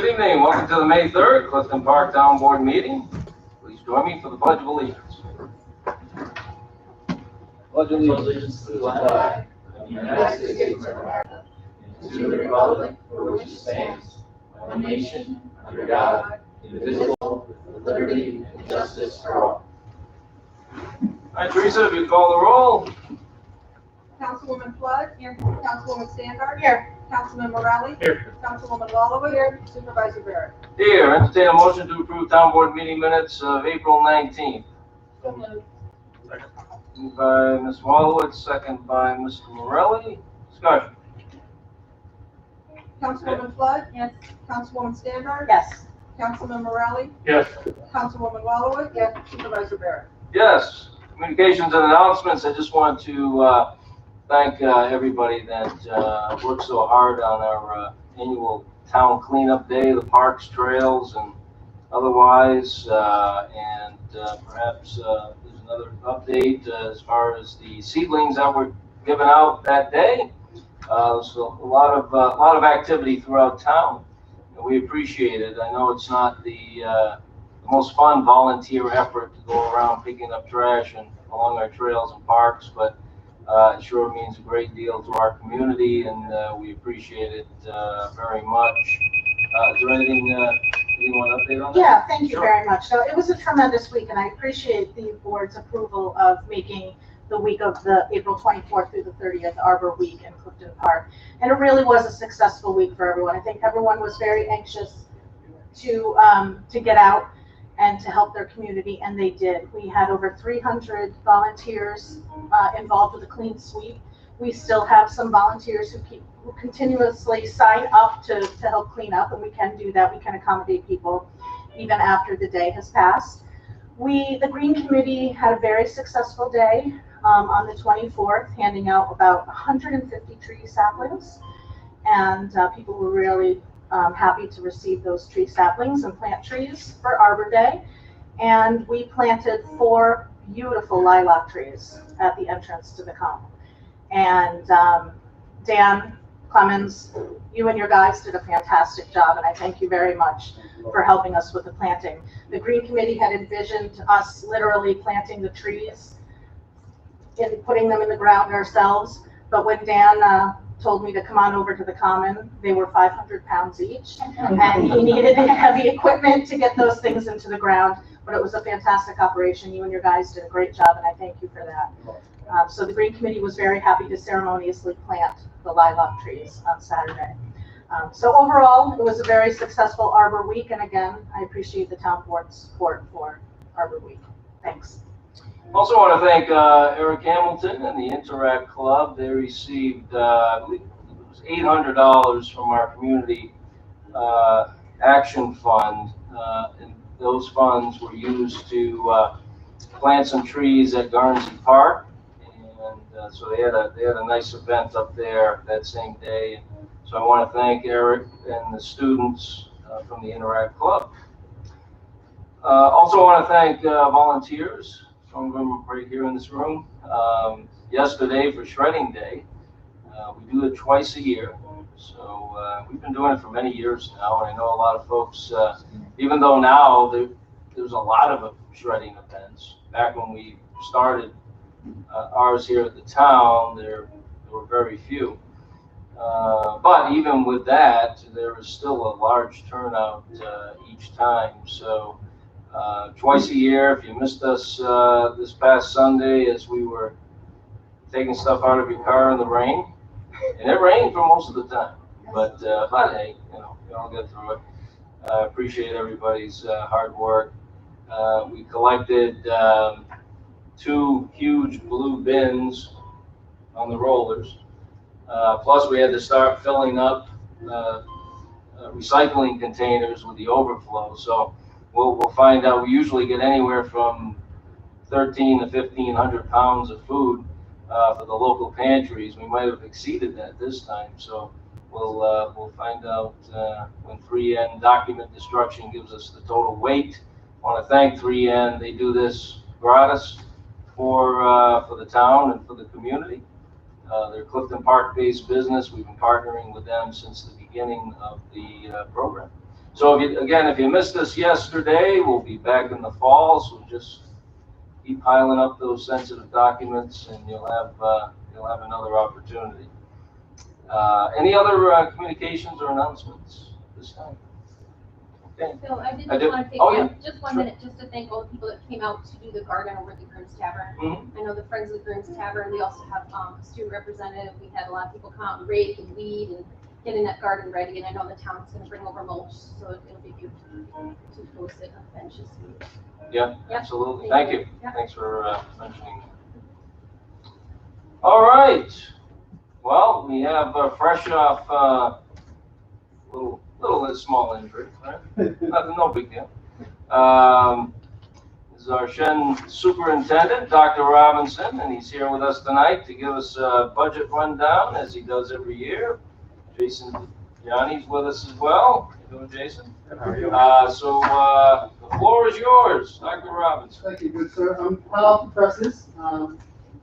Good evening. Welcome to the May 3rd Clifton Park Town Board meeting. Please join me for the Pledge of Allegiance. Pledge of Allegiance to the flag of the United States of America and to the republic for which it stands, one nation, under God, indivisible, with liberty and justice for all. All right, Teresa, if you call the roll. Councilwoman Flood. Here. Councilwoman Standard. Here. Councilman Morelli. Here. Councilwoman Lawler. Here. Supervisor Barrett. Here, entertain a motion to approve town board meeting minutes of April 19th. So moved. Moved by Ms. Wallowitz, second by Mr. Morelli. Discussion. Councilwoman Flood. Yes. Councilwoman Standard. Yes. Councilman Morelli. Yes. Councilwoman Lawler. Yes. Supervisor Barrett. Yes. Communications and announcements. I just want to thank everybody that worked so hard on our annual town cleanup day, the parks, trails, and otherwise. Perhaps there's another update as far as the seedlings that were given out that day. So a lot of activity throughout town, and we appreciate it. I know it's not the most fun volunteer effort to go around picking up trash and along our trails and parks, but it sure means a great deal to our community, and we appreciate it very much. Is there anything you want to update on that? Yeah, thank you Sure. very much. So it was a tremendous week, and I appreciate the board's approval of making the week of the April 24th through the 30th Arbor Week in Clifton Park. And it really was a successful week for everyone. I think everyone was very anxious to get out and to help their community, and they did. We had over 300 volunteers involved with a clean sweep. We still have some volunteers who continuously sign up to help clean up, and we can do that. We can accommodate people even after the day has passed. The Green Committee had a very successful day on the 24th, handing out about 150 tree saplings, and people were really happy to receive those tree saplings and plant trees for Arbor Day. And we planted 4 beautiful lilac trees at the entrance to the common. And Dan Clemens, you and your guys did a fantastic job, and I thank you very much for helping us with the planting. The Green Committee had envisioned us literally planting the trees and putting them in the ground ourselves, but when Dan told me to come on over to the common, they were 500 pounds each, and he needed heavy equipment to get those things into the ground, but it was a fantastic operation. You and your guys did a great job, and I thank you for that. So the Green Committee was very happy to ceremoniously plant the lilac trees on Saturday. So overall, it was a very successful Arbor Week, and again, I appreciate the town board's support for Arbor Week. Thanks. Also want to thank Eric Hamilton and the Interact Club. They received, I believe it was $800 from our community action fund, and those funds were used to plant some trees at Garnsey Park, and so they had a nice event up there that same day. And so I want to thank Eric and the students from the Interact Club. Also want to thank volunteers. Some of them right here in this room. Yesterday for Shredding Day, we do it twice a year. So we've been doing it for many years now, and I know a lot of folks, even though now there's a lot of shredding events. Back when we started ours here at the town, there were very few. But even with that, there is still a large turnout each time. So twice a year. If you missed us this past Sunday as we were taking stuff out of your car in the rain, and it rained for most of the time, but hey, we all get through it. Appreciate everybody's hard work. We collected 2 huge blue bins on the rollers. Plus we had to start filling up recycling containers with the overflow. So we'll find out. We usually get anywhere from 1,300 to 1,500 pounds of food for the local pantries. We might have exceeded that this time. So we'll find out when 3N Document Destruction gives us the total weight. I want to thank 3N. They do this gratis for the town and for the community. They're Clifton Park-based business. We've been partnering with them since the beginning of the program. So if you missed us yesterday, we'll be back in the fall, so just keep piling up those sensitive documents and you'll have another opportunity. Any other communications or announcements this time? Okay. So I did I just do. want to take Oh, yeah. just one Sure. minute just to thank all the people that came out to do the garden over at the Groom's Tavern. Mhm. I know the Friends of the Groom's Tavern, we also have a student representative. We had a lot of people come out and rake and weed and getting that garden ready. And I know the town's going to bring over mulch, so it'll be beautiful to go sit on the benches. Yeah, Yep. absolutely. Thank Thank you. Yep. Thanks for mentioning that. All right. Well, we have fresh off little small injury, right? Nothing, no big deal. This is our Shen Superintendent, Dr. Robinson, and he's here with us tonight to give us a budget rundown as he does every year. Jason Johnny's with us as well. How you doing, Jason? How are you? The floor is yours, Dr. Robinson. Thank you, good sir. I'm hot off the presses.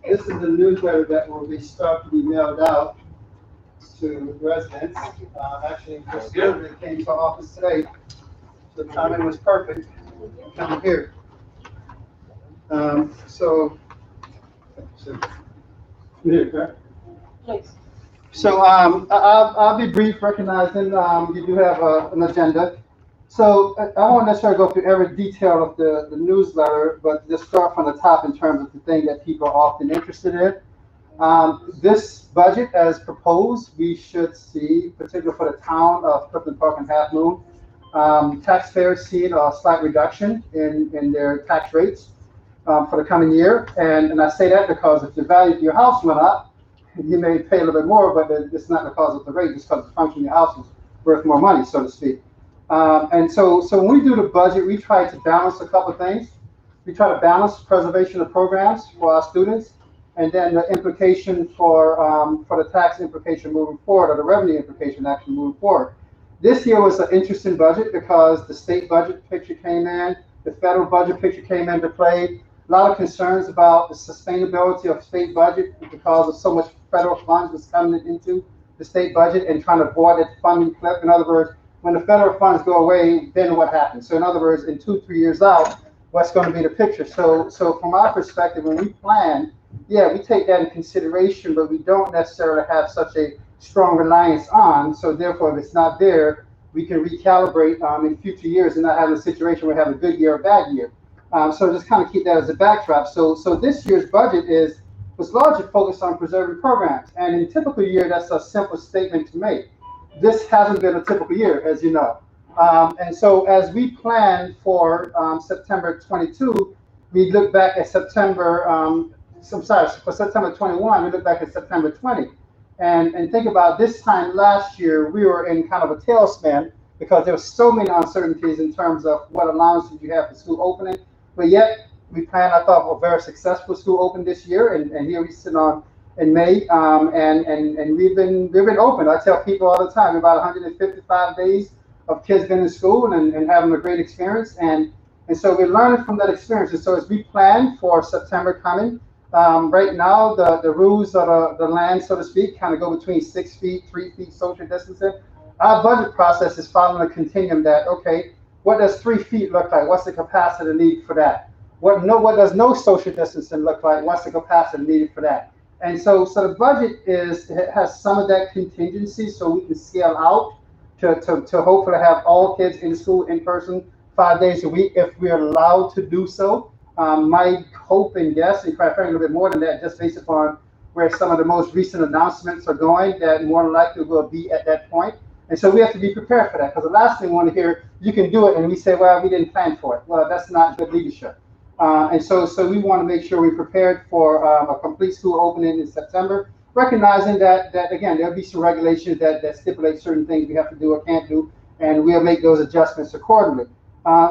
This is the newsletter that will start to be mailed out to residents. Actually, this newsletter came to our office today. The timing was perfect. Come here. So I'll be brief, recognizing you do have an agenda. So I won't necessarily go through every detail of the newsletter, but just start from the top in terms of the thing that people are often interested in. This budget, as proposed, we should see, particularly for the town of Clifton Park and Half Moon, taxpayers seeing a slight reduction in their tax rates for the coming year. And I say that because if the value of your house went up, you may pay a little bit more, but it's not because of the rate, it's because the function of your house is worth more money, so to speak. And so when we do the budget, we try to balance a couple of things. We try to balance preservation of programs for our students, and then the implication for the tax implication moving forward, or the revenue implication actually moving forward. This year was an interesting budget because the state budget picture came in, the federal budget picture came into play. A lot of concerns about the sustainability of state budget because of so much federal funds was coming into the state budget and trying to avoid that funding cliff. In other words, when the federal funds go away, then what happens? So in other words, in 2-3 years out, what's going to be the picture? So from our perspective, when we plan, yeah, we take that in consideration, but we don't necessarily have such a strong reliance on. So therefore, if it's not there, we can recalibrate in future years and not have a situation where we have a good year or a bad year. So just kind of keep that as a backdrop. So this year's budget was largely focused on preserving programs. And in a typical year, that's a simple statement to make. This hasn't been a typical year, as you know. And so as we plan for September 22, we look back at September, for September 21, we look back at September 20. And think about this time last year, we were in kind of a tailspin because there were so many uncertainties in terms of what allowances you have for school opening. But yet, we planned, I thought, a very successful school open this year, and here we sit on in May, and we've been open. I tell people all the time, about 155 days of kids been in school and having a great experience, and so we're learning from that experience. And so as we plan for September coming, right now the rules of the land, so to speak, kind of go between 6 feet, 3 feet social distancing. Our budget process is following a continuum that, okay, what does 3 feet look like? What's the capacity needed for that? What does no social distancing look like? What's the capacity needed for that? And so the budget has some of that contingency, so we can scale out to hopefully have all kids in school in person 5 days a week if we're allowed to do so. My hope and guess, and quite frankly a little bit more than that, just based upon where some of the most recent announcements are going, that more than likely will be at that point. And so we have to be prepared for that, because the last thing we want to hear, you can do it, and we say, well, we didn't plan for it. Well, that's not good leadership. And so we want to make sure we're prepared for a complete school opening in September, recognizing that again, there'll be some regulations that stipulate certain things we have to do or can't do, and we'll make those adjustments accordingly.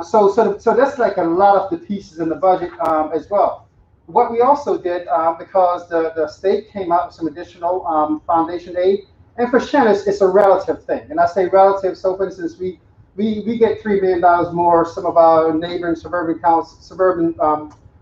So that's like a lot of the pieces in the budget as well. What we also did, because the state came out with some additional foundation aid, and for Shen, it's a relative thing. And I say relative, so for instance, we get $3 million more. Some of our neighboring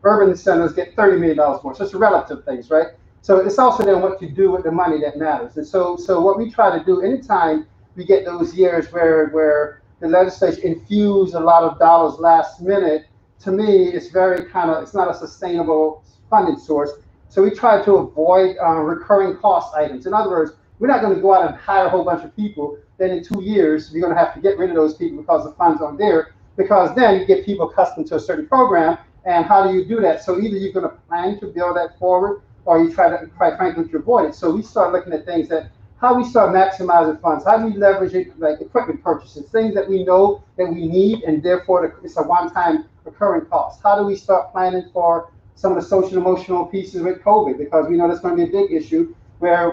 urban centers get $30 million more. So it's a relative things, right? So it's also then what you do with the money that matters. And so what we try to do anytime we get those years where the legislature infused a lot of dollars last minute, to me, it's it's not a sustainable funding source. So we try to avoid recurring cost items. In other words, we're not going to go out and hire a whole bunch of people. Then in 2 years, you're going to have to get rid of those people because the funds aren't there. Because then you get people accustomed to a certain program. And how do you do that? So either you're going to plan to build that forward, or you try to, quite frankly, to avoid it. So we start looking at things that, how we start maximizing funds, how do we leverage it, like equipment purchases, things that we know that we need, and therefore it's a one-time recurring cost. How do we start planning for some of the social emotional pieces with COVID? Because we know that's going to be a big issue where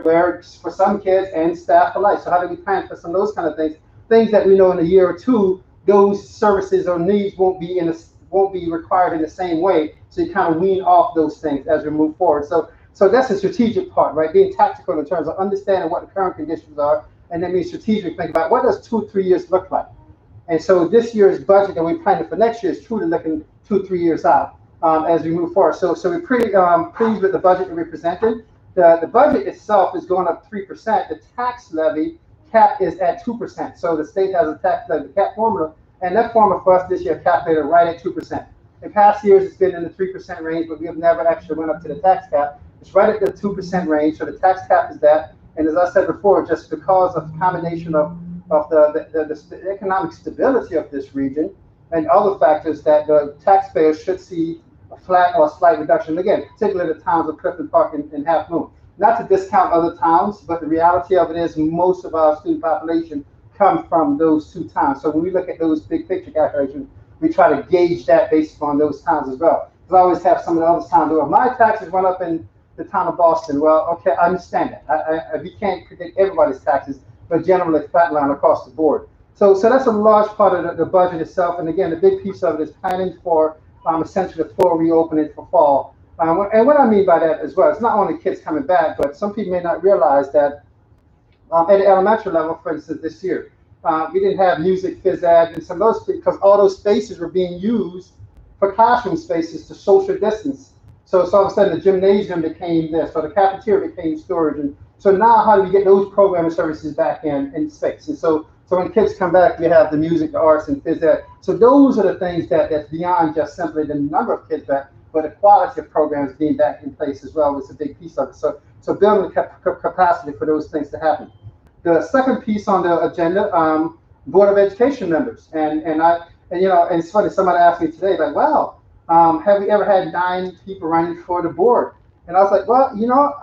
for some kids and staff alike. So how do we plan for some of those kind of things that we know in a year or two, those services or needs won't be required in the same way. So you kind of wean off those things as we move forward. So that's the strategic part, right? Being tactical in terms of understanding what the current conditions are, and then being strategic, think about what does 2 or 3 years look like. And so this year's budget that we're planning for next year is truly looking 2 or 3 years out as we move forward. So we're pretty pleased with the budget that we presented. The budget itself is going up 3%. The tax levy cap is at 2%. So the state has a tax levy cap formula, and that formula for us this year calculated right at 2%. In past years, it's been in the 3% range, but we have never actually went up to the tax cap. It's right at the 2% range, so the tax cap is that. And as I said before, just because of the combination of the economic stability of this region and other factors, that the taxpayers should see a flat or a slight reduction. Again, particularly the towns of Clifton Park and Half Moon. Not to discount other towns, but the reality of it is most of our student population come from those 2 towns. So when we look at those big picture calculations, we try to gauge that based on those towns as well. Because I always have some of the other towns, well, my taxes went up in the town of Boston. Well, okay, I understand that. We can't predict everybody's taxes, but generally flatline across the board. So that's a large part of the budget itself. And again, the big piece of it is planning for essentially the full reopening for fall. And what I mean by that as well, it's not only kids coming back, but some people may not realize that at the elementary level, for instance, this year, we didn't have music, phys ed, and some of those, because all those spaces were being used for classroom spaces to social distance. So all of a sudden the gymnasium became this, so the cafeteria became storage. And so now how do we get those programming services back in space? And so when kids come back, we have the music, the arts, and phys ed. So those are the things that's beyond just simply the number of kids back, but the quality of programs being back in place as well is a big piece of it. So building the capacity for those things to happen. The second piece on the agenda, Board of Education members. And it's funny, somebody asked me today, like, wow, have we ever had 9 people running for the board? And I was like, well,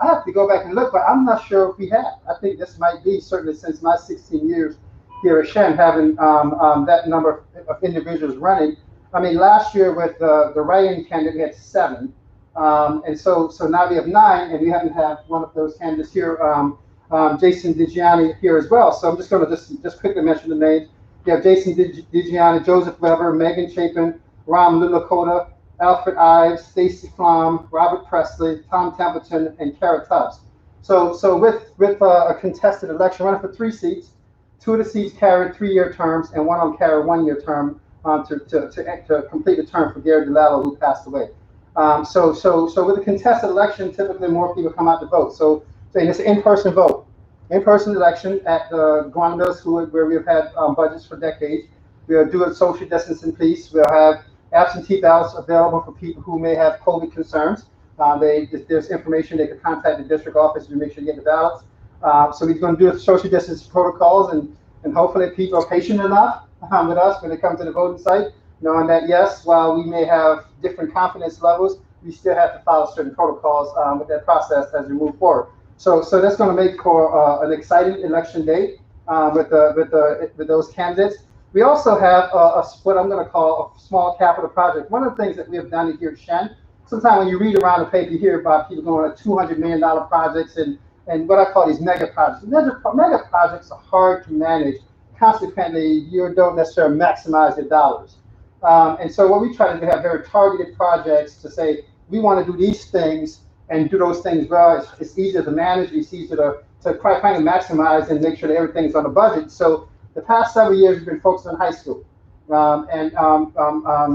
I have to go back and look, but I'm not sure if we have. I think this might be, certainly since my 16 years here at Shen, having that number of individuals running. I mean, last year with the write-in candidate, we had 7. And so now we have 9, and we haven't had one of those candidates here, Jason DiGianni, here as well. So I'm just going to just quickly mention the names. You have Jason DiGianni, Joseph Weber, Megan Chapin, Ram Lilakota, Alfred Ives, Stacy Flom, Robert Presley, Tom Templeton, and Kara Tubbs. So with a contested election, running for 3 seats, 2 of the seats carry 3-year terms, and 1 of them carry a 1-year term to complete the term for Gary DeLallo, who passed away. So with a contested election, typically more people come out to vote. So it's an in-person vote, in-person election at the Guam Middle School, where we've had budgets for decades. We'll do a social distancing piece. We'll have absentee ballots available for people who may have COVID concerns. There's information they can contact the district office to make sure you get the ballots. So we're going to do social distance protocols, and hopefully people are patient enough with us when they come to the voting site, knowing that yes, while we may have different confidence levels, we still have to follow certain protocols with that process as we move forward. So that's going to make for an exciting election day with those candidates. We also have what I'm going to call a small capital project. One of the things that we have done here at Shen, sometimes when you read around the paper, you hear about people going to $200 million projects and what I call these mega projects. Mega projects are hard to manage. Consequently, you don't necessarily maximize your dollars. And so what we try to do is have very targeted projects to say, we want to do these things and do those things well. It's easier to manage, it's easier to quite frankly maximize and make sure that everything's on the budget. So the past several years, we've been focused on high school.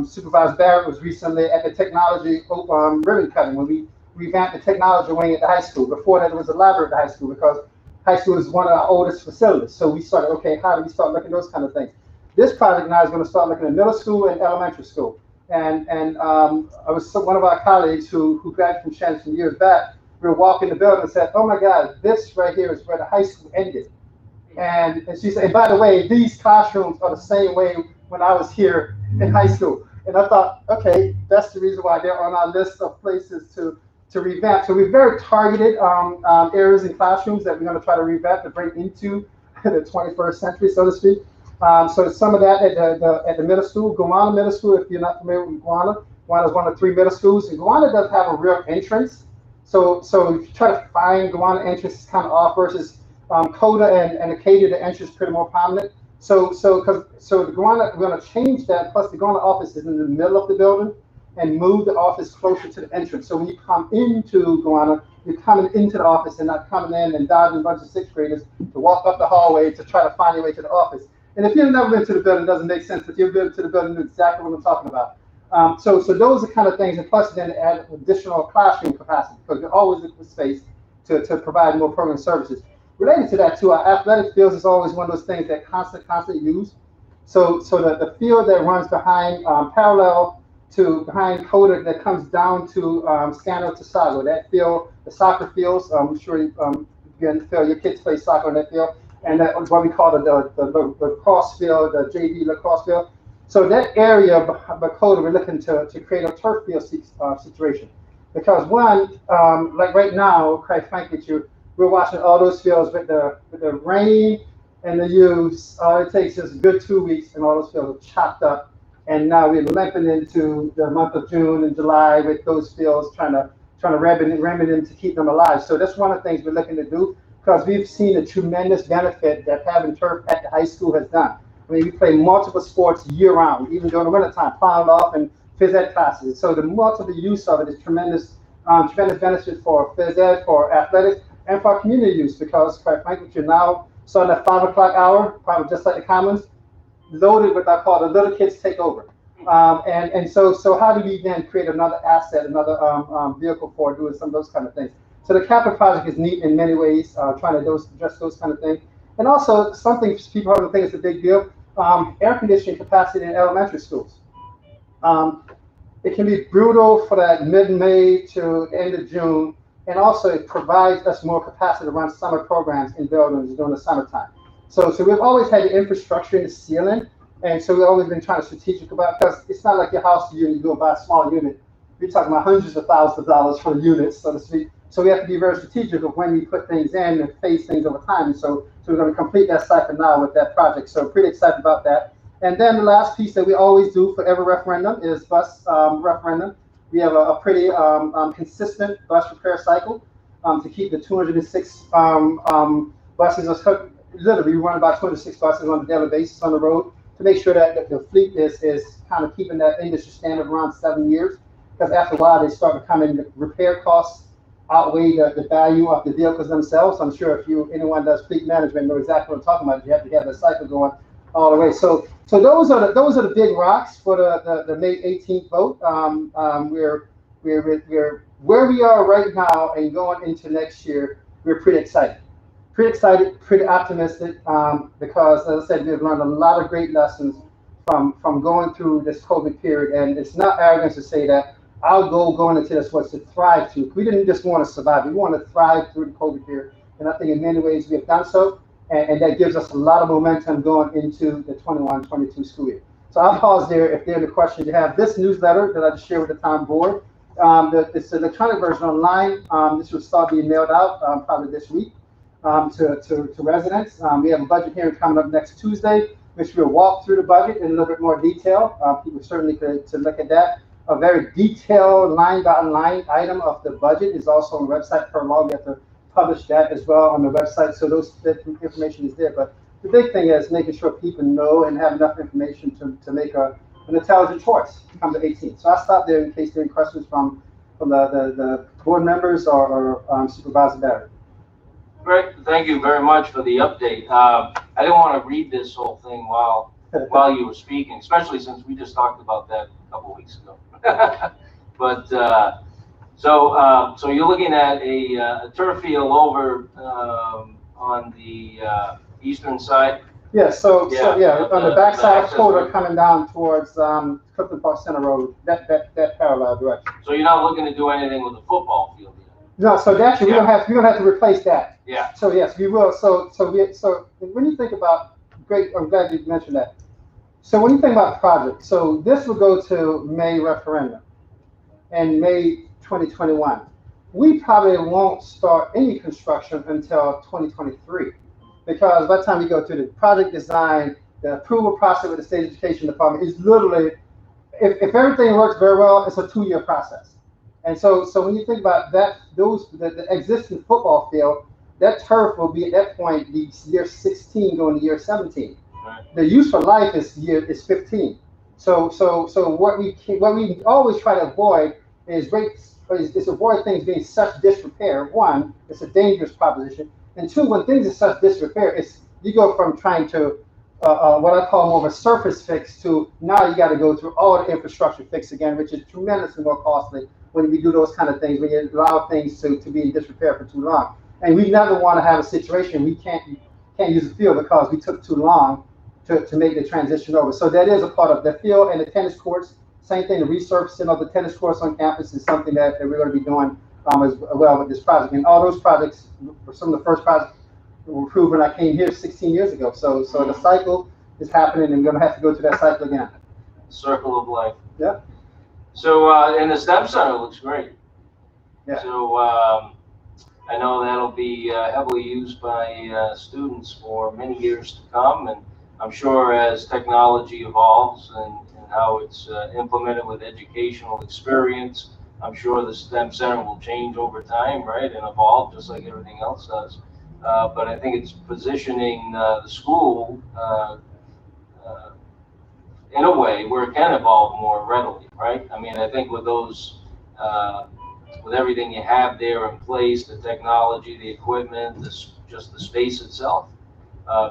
Supervisor Barrett was recently at the technology ribbon cutting when we revamped the technology wing at the high school. Before that, it was a library at the high school because high school is one of our oldest facilities. So we started, okay, how do we start looking at those kind of things? this project now is going to start looking at middle school and elementary school. And I was one of our colleagues who graduated from Shannon some years back. We were walking the building and said, "Oh my God, this right here is where the high school ended." And she said, "And by the way, these classrooms are the same way when I was here in high school." And I thought, okay, that's the reason why they're on our list of places to revamp. So we're very targeted areas in classrooms that we're going to try to revamp to bring into the 21st century, so to speak. So some of that at the middle school, Gowanna Middle School. If you're not familiar with Gowanna is one of 3 middle schools, and Gowanna does have a real entrance. So if you try to find Gowanna entrance, it's kind of off versus Coda and Acadia, the entrance is pretty more prominent. So the Gowanna, we're going to change that. Plus, the Gowanna office is in the middle of the building, and move the office closer to the entrance. So when you come into Gowanna, you're coming into the office and not coming in and dodging a bunch of 6th graders to walk up the hallway to try to find your way to the office. And if you've never been to the building, it doesn't make sense. If you've been to the building, you know exactly what I'm talking about. So those are kind of things, and plus then add additional classroom capacity, because we're always looking for space to provide more program services. Related to that too, our athletic fields is always one of those things that constantly used. So the field that runs behind parallel to behind Coda that comes down to Scandal to Sago, that field, the soccer fields, I'm sure Phil, your kids play soccer on that field, and that was what we call the lacrosse field, the JV lacrosse field. So that area by Coda, we're looking to create a turf field situation. Because one, like right now, quite frankly, we're watching all those fields with the rain and the use. It takes just a good 2 weeks, and all those fields are chopped up. And now we're limping into the month of June and July with those fields, trying to remedy them to keep them alive. So that's one of the things we're looking to do, because we've seen a tremendous benefit that having turf at the high school has done. I mean, we play multiple sports year-round, even during the wintertime, plowing off and phys ed classes. So the multiple use of it is tremendous benefit for phys ed, for athletics, and for community use, because quite frankly, you're now starting at 5 o'clock hour, probably just like the Commons, loaded with what I call the little kids take over. And so how do we then create another asset, another vehicle for doing some of those kind of things? So the capital project is neat in many ways, trying to address those kind of things. And also something people probably think is a big deal, air conditioning capacity in elementary schools. It can be brutal for that mid-May to the end of June, and also it provides us more capacity to run summer programs in buildings during the summertime. So we've always had the infrastructure in the ceiling, and so we've always been trying to strategic about, because it's not like your house unit, you go buy a small unit. We're talking about hundreds of thousands of dollars for the units, so to speak. So we have to be very strategic of when we put things in and phase things over time. And so we're going to complete that cycle now with that project. So pretty excited about that. And then the last piece that we always do for every referendum is bus referendum. We have a pretty consistent bus repair cycle to keep the 206 buses. Literally, we run about 206 buses on a daily basis on the road to make sure that the fleet is kind of keeping that industry standard around 7 years. Because after a while, they start becoming the repair costs outweigh the value of the vehicles themselves. I'm sure if anyone does fleet management know exactly what I'm talking about. You have to have the cycle going all the way. So those are the big rocks for the May 18th vote. We're where we are right now and going into next year. We're pretty excited, pretty optimistic, because as I said, we've learned a lot of great lessons from going through this COVID period. And it's not arrogance to say that our goal going into this was to thrive too. We didn't just want to survive, we want to thrive through the COVID period. And I think in many ways we have done so. And that gives us a lot of momentum going into the 21-22 school year. So I'll pause there if there are any questions you have. This newsletter that I just shared with the town board, it's an electronic version online. This will start being mailed out probably this week to residents. We have a budget hearing coming up next Tuesday, which we'll walk through the budget in a little bit more detail. People certainly could to look at that. A very detailed line-by-line item of the budget is also on the website per law. We have to publish that as well on the website, so that information is there. But the big thing is making sure people know and have enough information to make an intelligent choice come to 18. So I'll stop there in case there are any questions from the board members or Supervisor Barrett. Great, thank you very much for the update. I didn't want to read this whole thing while you were speaking, especially since we just talked about that a couple of weeks ago. But so you're looking at a turf field over on the eastern side. Yeah, so on the backside of Coda road. coming down towards Clifton Park Center Road, that parallel direction. So you're not looking to do anything with the football field yet? No, so actually we're gonna have to replace that. Yeah. So yes, we will. So when you think about, great, I'm glad you mentioned that. So when you think about the project, so this will go to May referendum in May 2021. We probably won't start any construction until 2023, because by the time we go through the project design, the approval process with the state education department is literally, if everything works very well, it's a 2-year process. And so when you think about that, the existing football field, that turf will be at that point the year 16 going to year 17. Right. The useful life is 15. So what we always try to avoid is avoid things being such disrepair. One, it's a dangerous proposition, and two, when things are such disrepair, you go from trying to what I call more of a surface fix to now you got to go through all the infrastructure fix again, which is tremendously more costly when we do those kind of things, when you allow things to be in disrepair for too long. And we never want to have a situation we can't use the field because we took too long to make the transition over. So that is a part of the field, and the tennis courts. Same thing, the resurfacing of the tennis courts on campus is something that we're going to be doing as well with this project. And all those projects were some of the first projects that were approved when I came here 16 years ago. So the cycle is happening, and we're going to have to go through that cycle again. Circle of life. Yeah. So, and the STEM Center looks great. Yeah. So, I know that'll be heavily used by students for many years to come, and I'm sure as technology evolves and how it's implemented with educational experience, I'm sure the STEM Center will change over time, right, and evolve just like everything else does. But I think it's positioning the school in a way where it can evolve more readily, right? I mean, I think with those, with everything you have there in place, the technology, the equipment, just the space itself,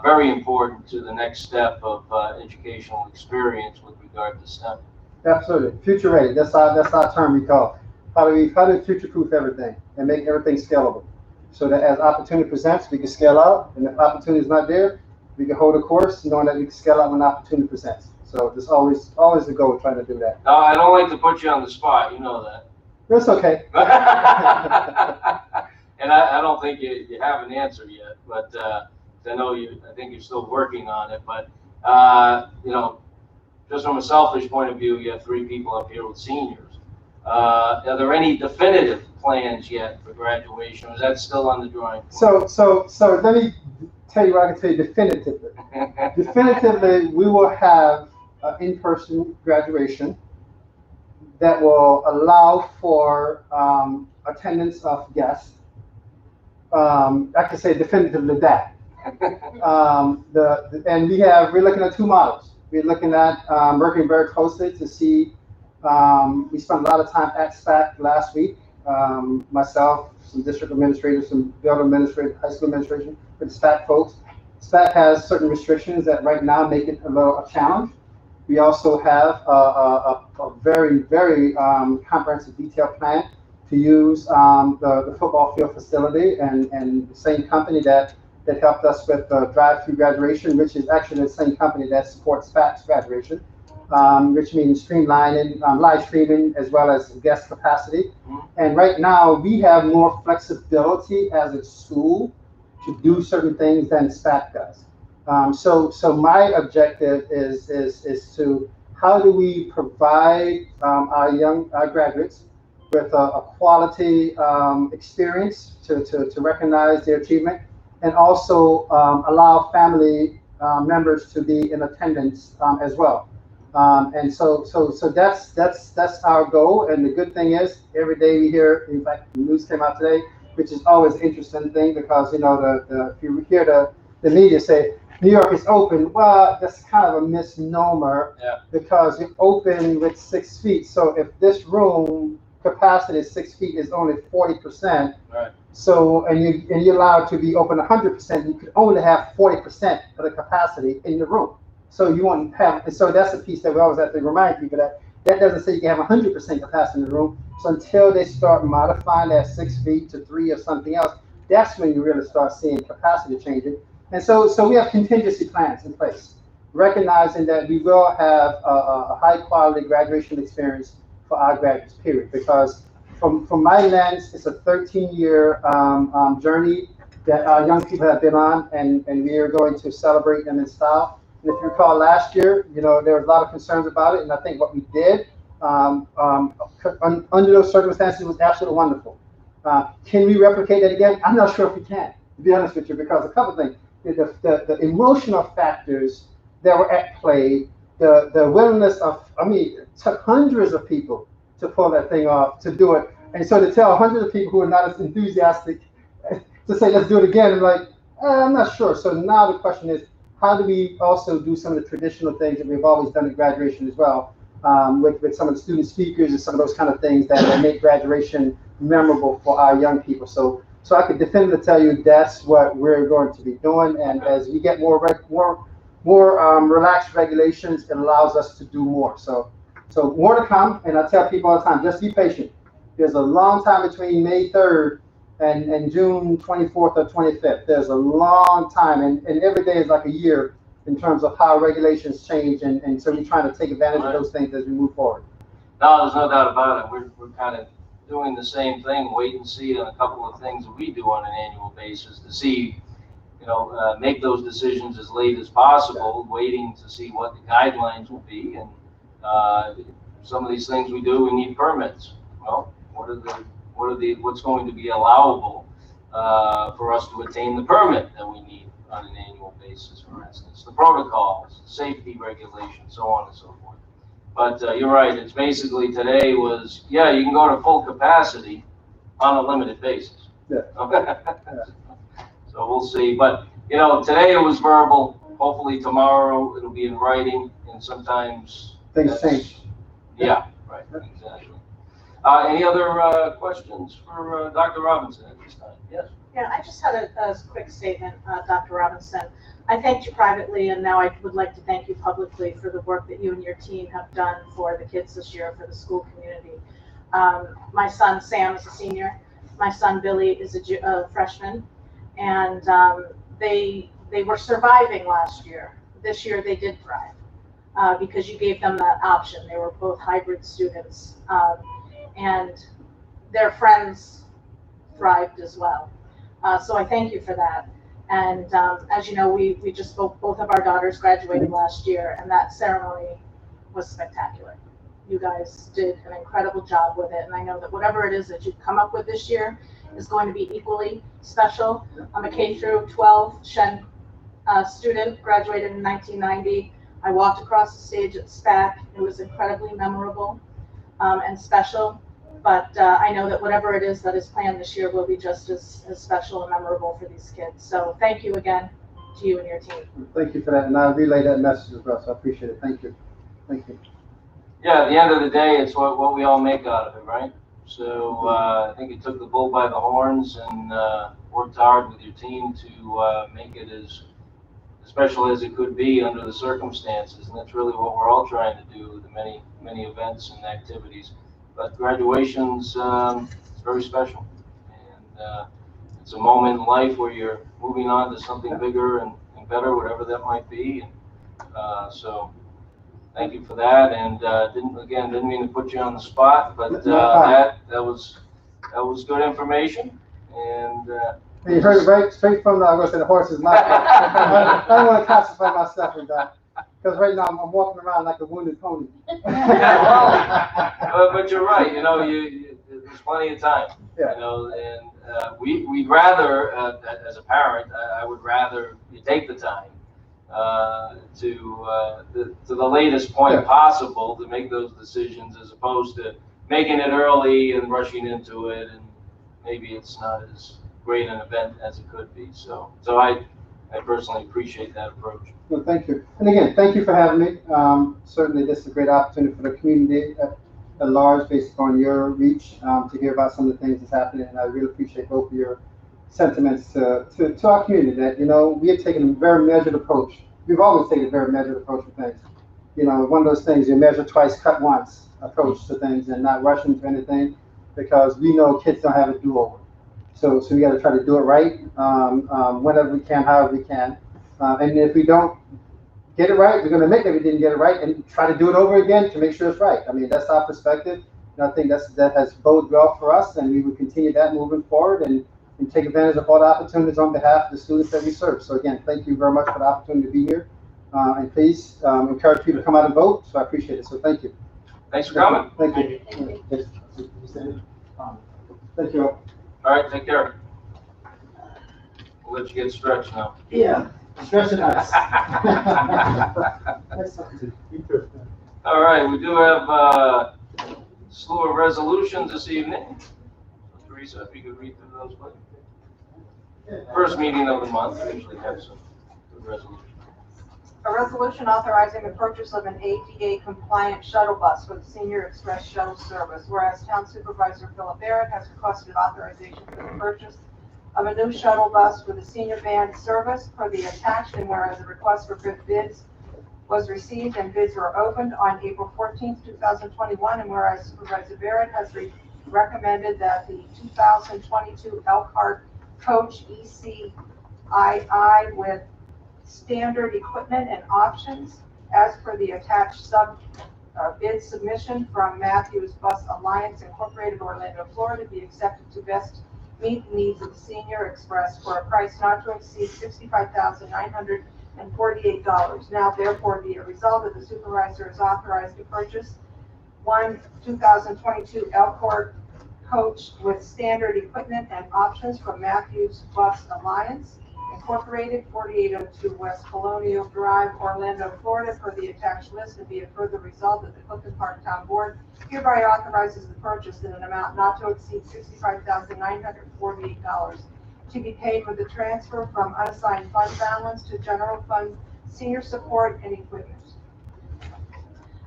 very important to the next step of educational experience with regard to STEM. Absolutely, future ready. That's our term we call. How do we future-proof everything and make everything scalable, so that as opportunity presents, we can scale out, and if opportunity is not there, we can hold a course, knowing that we can scale out when opportunity presents. So there's always the goal trying to do that. No, I don't like to put you on the spot. You know that. That's okay. And I don't think you have an answer yet, but I know I think you're still working on it. But you know, just from a selfish point of view, you have 3 people up here with seniors. Are there any definitive plans yet for graduation? Or is that still on the drawing board? So let me tell you what I can tell you definitively. Definitively, we will have in-person graduation that will allow for attendance of guests. I can say definitively that. And we're looking at 2 models. We're looking at working very closely to see. We spent a lot of time at SPAC last week. Myself, some district administrators, some building administrators, high school administration, with the SPAC folks. SPAC has certain restrictions that right now make it a challenge. We also have a very, very comprehensive detailed plan to use the football field facility and the same company that helped us with drive-through graduation, which is actually the same company that supports SPAC's graduation, which means streamlining, live streaming, as well as guest capacity. And right now, we have more flexibility as a school to do certain things than SPAC does. So my objective is to how do we provide our graduates with a quality experience to recognize their achievement, and also allow family members to be in attendance as well. And so that's our goal. And the good thing is, every day we hear, in fact, the news came out today, which is always an interesting thing, because if you hear the media say New York is open, well, that's kind of a misnomer. Yeah. Because you're open with 6 feet. So if this room capacity is 6 feet is only 40%. Right. So and you're allowed to be open 100%, you could only have 40% of the capacity in the room. So you won't have. So that's a piece that we always have to remind people that doesn't say you can have 100% capacity in the room. So until they start modifying that 6 feet to 3 or something else, that's when you really start seeing capacity changing. And so we have contingency plans in place, recognizing that we will have a high quality graduation experience for our graduates, period. Because from my lens, it's a 13-year journey that our young people have been on, and we are going to celebrate them in style. And if you recall last year, you know, there was a lot of concerns about it, and I think what we did under those circumstances was absolutely wonderful. Can we replicate that again? I'm not sure if we can, to be honest with you, because a couple things. The emotional factors that were at play, the willingness of, I mean, it took hundreds of people to pull that thing off, to do it. And so to tell hundreds of people who are not as enthusiastic to say, let's do it again, I'm like, I'm not sure. So now the question is, how do we also do some of the traditional things that we've always done at graduation as well, with some of the student speakers and some of those kind of things that make graduation memorable for our young people. So I could definitively tell you that's what we're going to be doing. And as we get more relaxed regulations, it allows us to do more. So more to come. And I tell people all the time, just be patient. There's a long time between May 3rd and June 24th or 25th. There's a long time, and every day is like a year in terms of how regulations change, and so we're trying to take advantage of those things as we move forward. No, there's no doubt about it. We're kind of doing the same thing, wait and see on a couple of things that we do on an annual basis to see, you know, make those decisions as late as possible, waiting to see what the guidelines will be. And some of these things we do, we need permits. Well, what's going to be allowable for us to attain the permit that we need on an annual basis, for instance, the protocols, safety regulations, so on and so forth. But you're right, it's basically today was, yeah, you can go to full capacity on a limited basis. Yeah. So we'll see. But, you know, today it was verbal. Hopefully tomorrow it'll be in writing, and sometimes Things change. Yeah, right, exactly. Any other questions for Dr. Robinson at this time? Yes. Yeah, I just had a quick statement, Dr. Robinson. I thanked you privately, and now I would like to thank you publicly for the work that you and your team have done for the kids this year, for the school community. My son Sam is a senior. My son Billy is a freshman, and they were surviving last year. This year they did thrive because you gave them that option. They were both hybrid students, and their friends thrived as well. So I thank you for that. And as you know, we just both of our daughters graduated last year, and that ceremony was spectacular. You guys did an incredible job with it, and I know that whatever it is that you've come up with this year is going to be equally special. I'm a K through 12 Shen student, graduated in 1990. I walked across the stage at SPAC. It was incredibly memorable and special. But I know that whatever it is that is planned this year will be just as special and memorable for these kids. So thank you again to you and your team. Thank you for that, and I'll relay that message as well, so I appreciate it. Thank you. Thank you. Yeah, at the end of the day, it's what we all make out of it, right? So I think you took the bull by the horns and worked hard with your team to make it as special as it could be under the circumstances. And that's really what we're all trying to do with the many events and activities. But graduation's it's very special, and it's a moment in life where you're moving on to something bigger and better, whatever that might be. And so, thank you for that. And didn't mean to put you on the spot, but that was good information. And you heard it right straight from the horse's mouth. I don't want to classify myself in that. Because right now I'm walking around like a wounded pony. But you're right. You know, there's plenty of time. Yeah. You know, and we'd rather, as a parent, I would rather you take the time to the latest point possible to make those decisions, as opposed to making it early and rushing into it, and maybe it's not as great an event as it could be. So I personally appreciate that approach. Well, thank you. And again, thank you for having me. Certainly, this is a great opportunity for the community at large, based on your reach, to hear about some of the things that's happening. And I really appreciate both of your sentiments to our community that, you know, we have taken a very measured approach. We've always taken a very measured approach to things. You know, one of those things, you measure twice, cut once approach to things, and not rush into anything, because we know kids don't have a do-over. So we got to try to do it right, whenever we can, however we can. And if we don't get it right, we're going to admit that we didn't get it right and try to do it over again to make sure it's right. I mean, that's our perspective. And I think that has boded well for us, and we will continue that moving forward and take advantage of all the opportunities on behalf of the students that we serve. So again, thank you very much for the opportunity to be here. And please encourage people to come out and vote. So I appreciate it. So thank you. Thanks for coming. Thank you. Thank you. All right, take care. We'll let you get stretched now. Yeah. Stretching us. All right, we do have a slew of resolutions this evening. Teresa, if you could read through those, please. First meeting of the month, we usually have some good resolutions. A resolution authorizing the purchase of an ADA compliant shuttle bus for the Senior Express Shuttle Service, whereas Town Supervisor Philip Barrett has requested authorization for the purchase of a new shuttle bus for the senior band service per the attached, and whereas a request for bids was received and bids were opened on April 14th, 2021, and whereas Supervisor Barrett has recommended that the 2022 Elkhart Coach ECII with standard equipment and options as per the attached bid submission from Matthews Bus Alliance Incorporated, Orlando, Florida, be accepted to best meet the needs of the Senior Express for a price not to exceed $65,948. Now therefore be it resolved that the supervisor is authorized to purchase one 2022 Elkhart Coach with standard equipment and options from Matthews Bus Alliance Incorporated, 4802 West Colonial Drive, Orlando, Florida, per the attached list, and be it further resolved that the Clifton Park Town Board hereby authorizes the purchase in an amount not to exceed $65,948 to be paid with the transfer from unassigned fund balance to general fund senior support and equipment.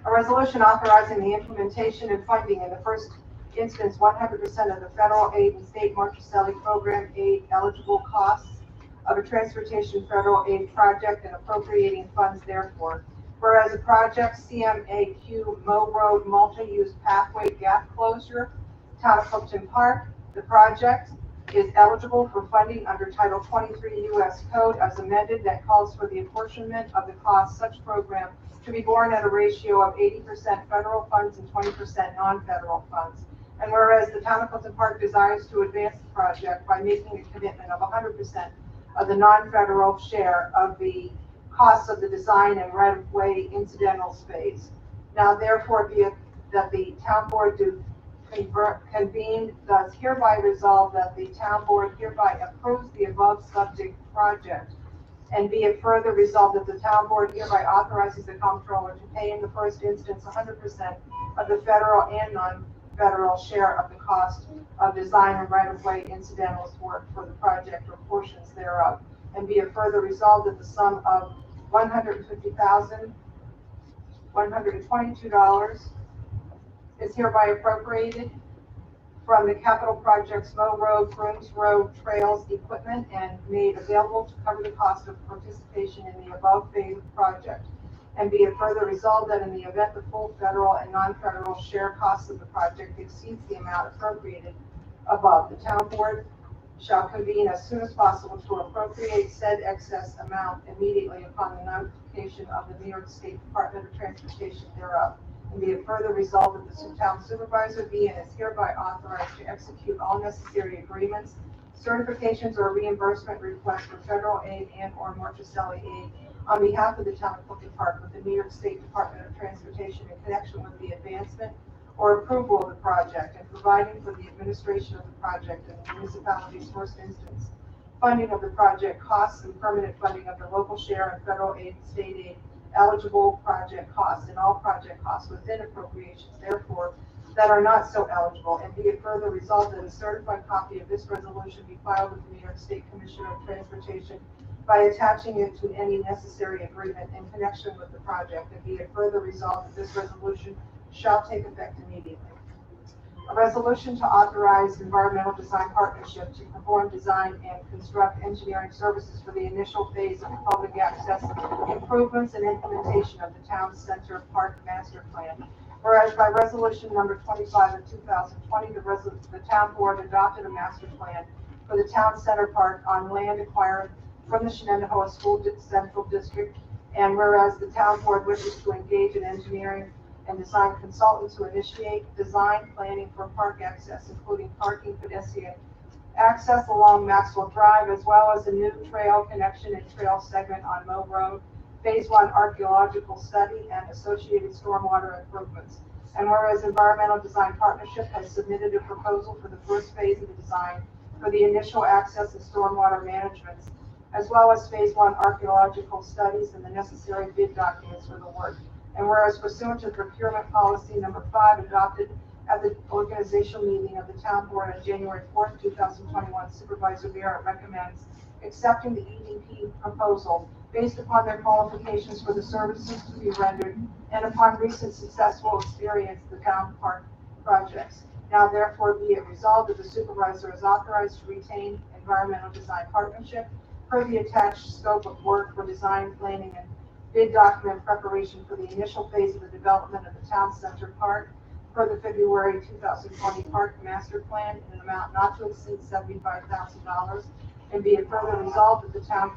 A resolution authorizing the implementation and funding in the first instance 100% of the federal aid and state Marchicelli program aid eligible costs of a transportation federal aid project and appropriating funds therefore. Whereas the project CMAQ Moe Road multi-use pathway gap closure, Town of Clifton Park, the project is eligible for funding under Title 23 U.S. Code as amended that calls for the apportionment of the cost such program to be borne at a ratio of 80% federal funds and 20% non-federal funds. And whereas the Town of Clifton Park desires to advance the project by making a commitment of 100% of the non-federal share of the costs of the design and right-of-way incidental space. Now therefore be it that the town board do convene, does hereby resolve that the town board hereby approves the above subject project, and be it further resolved that the town board hereby authorizes the comptroller to pay in the first instance 100% of the federal and non-federal share of the cost of design and right-of-way incidentals work for the project or portions thereof, and be it further resolved that the sum of $150,122 is hereby appropriated from the capital projects Moe Road, Brooms Road Trails equipment and made available to cover the cost of participation in the above phase of the project. And be it further resolved that in the event the full federal and non-federal share costs of the project exceeds the amount appropriated above, the town board shall convene as soon as possible to appropriate said excess amount immediately upon the notification of the New York State Department of Transportation thereof. And be it further resolved that the town supervisor be and is hereby authorized to execute all necessary agreements, certifications, or reimbursement requests for federal aid and or Marchicelli aid on behalf of the town of Clifton Park with the New York State Department of Transportation in connection with the advancement or approval of the project and providing for the administration of the project in the municipality's first instance, funding of the project costs and permanent funding of the local share and federal aid and state aid eligible project costs and all project costs within appropriations therefore that are not so eligible, and be it further resolved that a certified copy of this resolution be filed with the New York State Commissioner of Transportation by attaching it to any necessary agreement in connection with the project, and be it further resolved that this resolution shall take effect immediately. A resolution to authorize environmental design partnership to perform design and construct engineering services for the initial phase of the public access improvements and implementation of the town center park master plan. Whereas by resolution number 25 of 2020, the town board adopted a master plan for the town center park on land acquired from the Shenandoah School Central District. And whereas the town board wishes to engage an engineering and design consultant to initiate design planning for park access, including parking, pedestrian access along Maxwell Drive, as well as a new trail connection and trail segment on Moe Road, Phase 1 archaeological study and associated stormwater improvements. And whereas Environmental Design Partnership has submitted a proposal for the first phase of the design for the initial access and stormwater management, as well as Phase 1 archaeological studies and the necessary bid documents for the work. And whereas pursuant to procurement policy number 5 adopted at the organizational meeting of the town board on January 4th, 2021, Supervisor Barrett recommends accepting the EDP proposal based upon their qualifications for the services to be rendered and upon recent successful experience of the town park projects. Now therefore be it resolved that the supervisor is authorized to retain Environmental Design Partnership per the attached scope of work for design, planning, and bid document preparation for the initial phase of the development of the town center park per the February 2020 Park Master Plan in an amount not to exceed $75,000, and be it further resolved that the town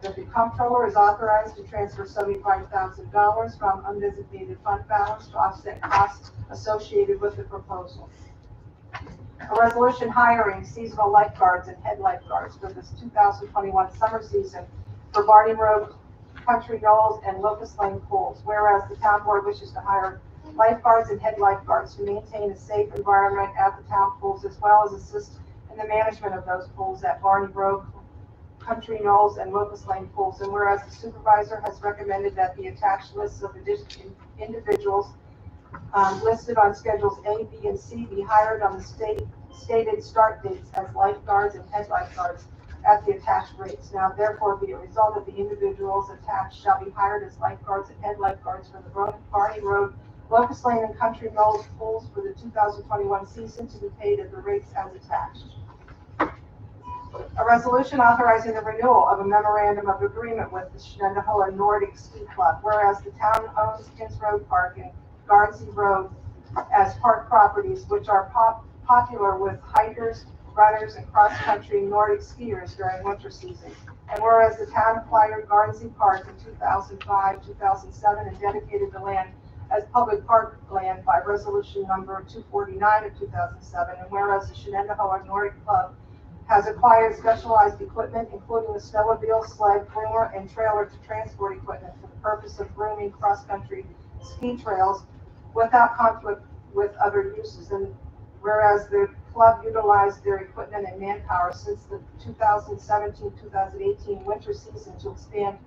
that the comptroller is authorized to transfer $75,000 from undesignated fund balance to offset costs associated with the proposal. A resolution hiring seasonal lifeguards and head lifeguards for this 2021 summer season for Barney Road, Country Knolls, and Locust Lane pools. Whereas the town board wishes to hire lifeguards and head lifeguards to maintain a safe environment at the town pools, as well as assist in the management of those pools at Barney Road, Country Knolls, and Locust Lane pools. And whereas the supervisor has recommended that the attached lists of individuals listed on schedules A, B, and C be hired on the stated start dates as lifeguards and head lifeguards at the attached rates. Now therefore be it resolved that the individuals attached shall be hired as lifeguards and head lifeguards for the Barney Road, Locust Lane, and Country Knolls pools for the 2021 season to be paid at the rates as attached. A resolution authorizing the renewal of a memorandum of agreement with the Shenandoah Nordic Ski Club. Whereas the town owns Kins Road Park and Garnsey Road as park properties, which are popular with hikers, runners, and cross-country Nordic skiers during winter season. And whereas the town acquired Garnsey Park in 2005, 2007, and dedicated the land as public park land by resolution number 249 of 2007. And whereas the Shenandoah Nordic Club has acquired specialized equipment, including a snowmobile, sled, groomer, and trailer to transport equipment for the purpose of grooming cross-country ski trails without conflict with other uses. And whereas the club utilized their equipment and manpower since the 2017-2018 winter season to expand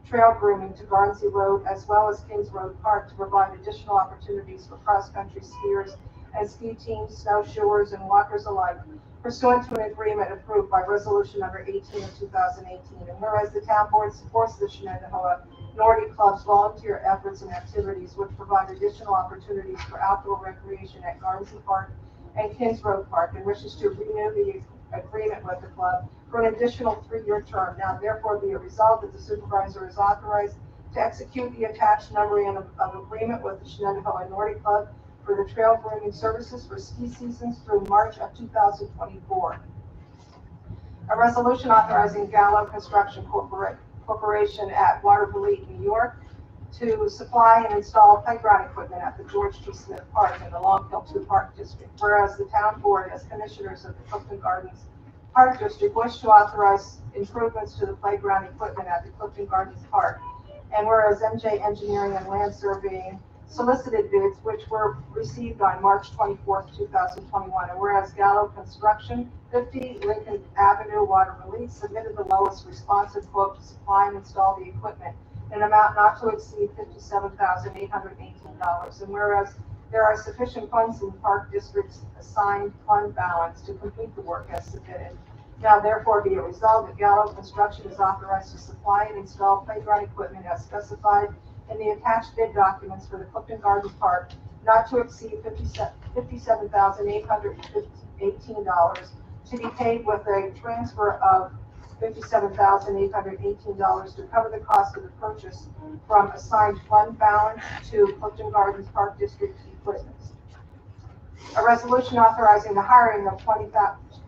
trail grooming to Garnsey Road as well as Kings Road Park to provide additional opportunities for cross-country skiers and ski teams, snowshoers, and walkers alike, pursuant to an agreement approved by resolution number 18 of 2018. And whereas the town board supports the Shenandoah Nordic Club's volunteer efforts and activities which provide additional opportunities for outdoor recreation at Garnsey Park and Kins Road Park, and wishes to renew the agreement with the club for an additional 3-year term. Now therefore be it resolved that the supervisor is authorized to execute the attached memorandum of agreement with the Shenandoah Nordic Club for the trail grooming services for ski seasons through March of 2024. A resolution authorizing Gallo Construction Corporation at Waterville, New York to supply and install playground equipment at the George T. Smith Park in the Long Hill 2 Park District. Whereas the town board, as commissioners of the Clifton Gardens Park District, wish to authorize improvements to the playground equipment at the Clifton Gardens Park. And whereas MJ Engineering and Land Surveying solicited bids which were received on March 24th, 2021. And whereas Gallo Construction, 50 Lincoln Avenue, Waterville, submitted the lowest responsive quote to supply and install the equipment in an amount not to exceed $57,818. And whereas there are sufficient funds in the Park District's assigned fund balance to complete the work as submitted. Now therefore be it resolved that Gallo Construction is authorized to supply and install playground equipment as specified in the attached bid documents for the Clifton Gardens Park, not to exceed $57,818, to be paid with a transfer of $57,818 to cover the cost of the purchase from assigned fund balance to Clifton Gardens Park District equipment. A resolution authorizing the hiring of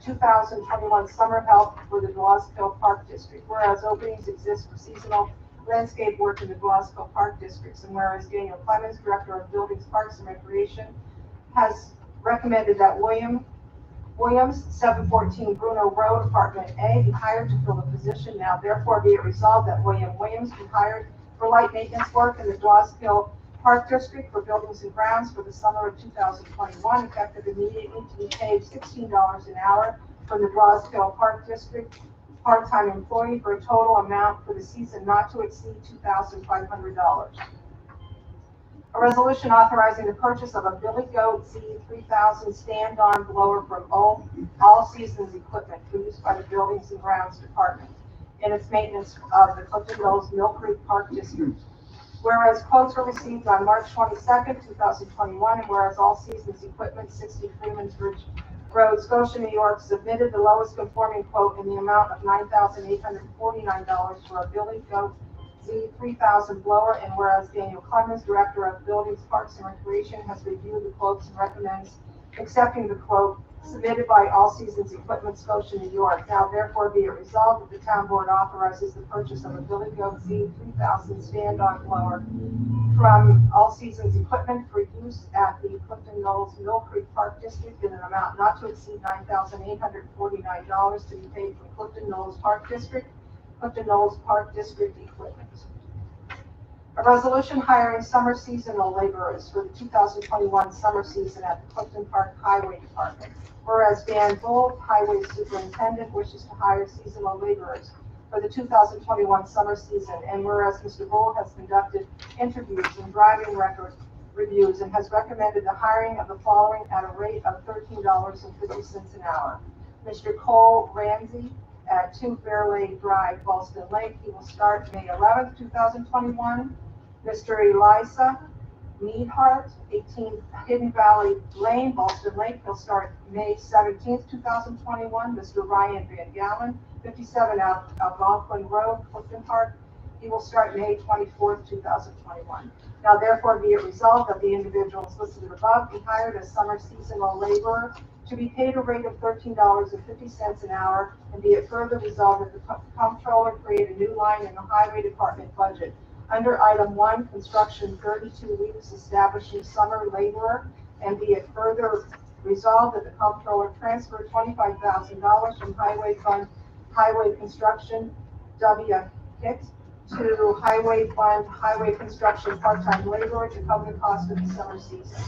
2021 summer help for the Gloucester Park District. Whereas openings exist for seasonal landscape work in the Gloucester Park Districts, and whereas Daniel Clemens, Director of Buildings, Parks, and Recreation, has recommended that Williams, 714 Bruno Road, Apartment A, be hired to fill the position. Now therefore be it resolved that William Williams be hired for light maintenance work in the Gloucester Park District for buildings and grounds for the summer of 2021, effective immediately, to be paid $16 an hour from the Gloucester Park District part-time employee for a total amount for the season not to exceed $2,500. A resolution authorizing the purchase of a Billy Goat Z3000 stand-on blower from all seasons equipment used by the Buildings and Grounds Department in its maintenance of the Clifton Mill Creek Park District. Whereas quotes were received on March 22nd, 2021, and whereas All Seasons Equipment, 60 Freeman's Ridge Road, Scotia, New York, submitted the lowest conforming quote in the amount of $9,849 for a Billy Goat Z3000 blower, and whereas Daniel Clemens, Director of Buildings, Parks, and Recreation, has reviewed the quotes and recommends accepting the quote submitted by All Seasons Equipment, Scotia, New York. Now therefore be it resolved that the town board authorizes the purchase of a Billy Goat Z3000 stand-on blower from All Seasons Equipment for use at the Clifton Mill Creek Park District in an amount not to exceed $9,849 to be paid from Clifton Knolls Park District equipment. A resolution hiring summer seasonal laborers for the 2021 summer season at the Clifton Park Highway Department. Whereas Dan Bull, Highway Superintendent, wishes to hire seasonal laborers for the 2021 summer season, and whereas Mr. Bull has conducted interviews and driving record reviews and has recommended the hiring of the following at a rate of $13.50 an hour. Mr. Cole Ramsey at 2 Fairlake Drive, Boston Lake. He will start May 11th, 2021. Mr. Elisa Neidhart, 18 Hidden Valley Lane, Boston Lake. He'll start May 17th, 2021. Mr. Ryan Van Gallen, 57 Algonquin Road, Clifton Park. He will start May 24th, 2021. Now therefore be it resolved that the individuals listed above be hired as summer seasonal laborer to be paid a rate of $13.50 an hour, and be it further resolved that the comptroller create a new line in the highway department budget under item 1, construction 32 weeks establishing summer laborer, and be it further resolved that the comptroller transfer $25,000 from highway fund highway construction W. Hicks to highway fund highway construction part-time laborer to cover the cost of the summer season.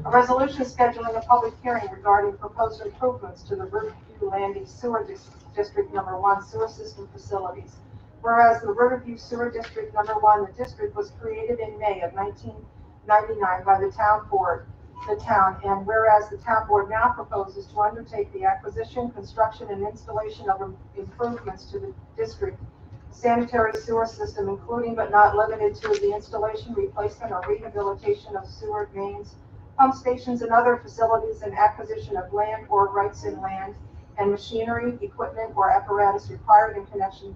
A resolution scheduling a public hearing regarding proposed improvements to the Riverview Landing Sewer District Number 1 sewer system facilities. Whereas the Riverview Sewer District Number 1, the district was created in May of 1999 by the town, and whereas the town board now proposes to undertake the acquisition, construction, and installation of improvements to the district sanitary sewer system, including but not limited to the installation, replacement, or rehabilitation of sewer mains, pump stations, and other facilities, and acquisition of land or rights in land and machinery, equipment, or apparatus required in connection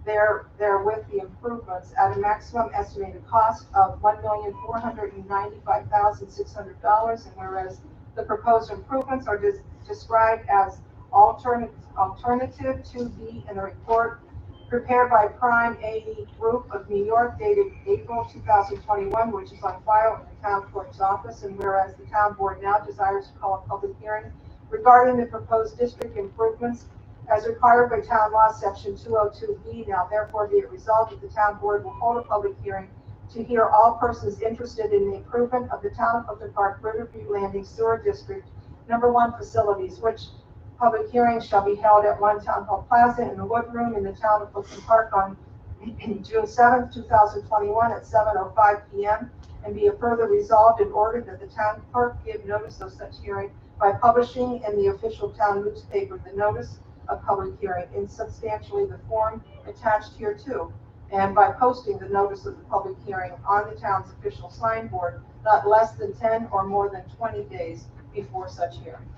therewith the improvements at a maximum estimated cost of $1,495,600, and whereas the proposed improvements are described as alternative to be in the report prepared by Prime AE Group of New York dated April 2021, which is on file in the town clerk's office, and whereas the town board now desires to call a public hearing regarding the proposed district improvements as required by town law section 202B, now therefore be it resolved that the town board will hold a public hearing to hear all persons interested in the improvement of the town of Clifton Park Riverview Landing Sewer District Number 1 facilities, which public hearings shall be held at 1 Town Hall Plaza in the Wood Room in the town of Clifton Park on June 7th, 2021 at 7:05 p.m. and be it further resolved and ordered that the town clerk give notice of such hearing by publishing in the official town newspaper the notice of public hearing in substantially the form attached hereto, and by posting the notice of the public hearing on the town's official signboard not less than 10 or more than 20 days before such hearing.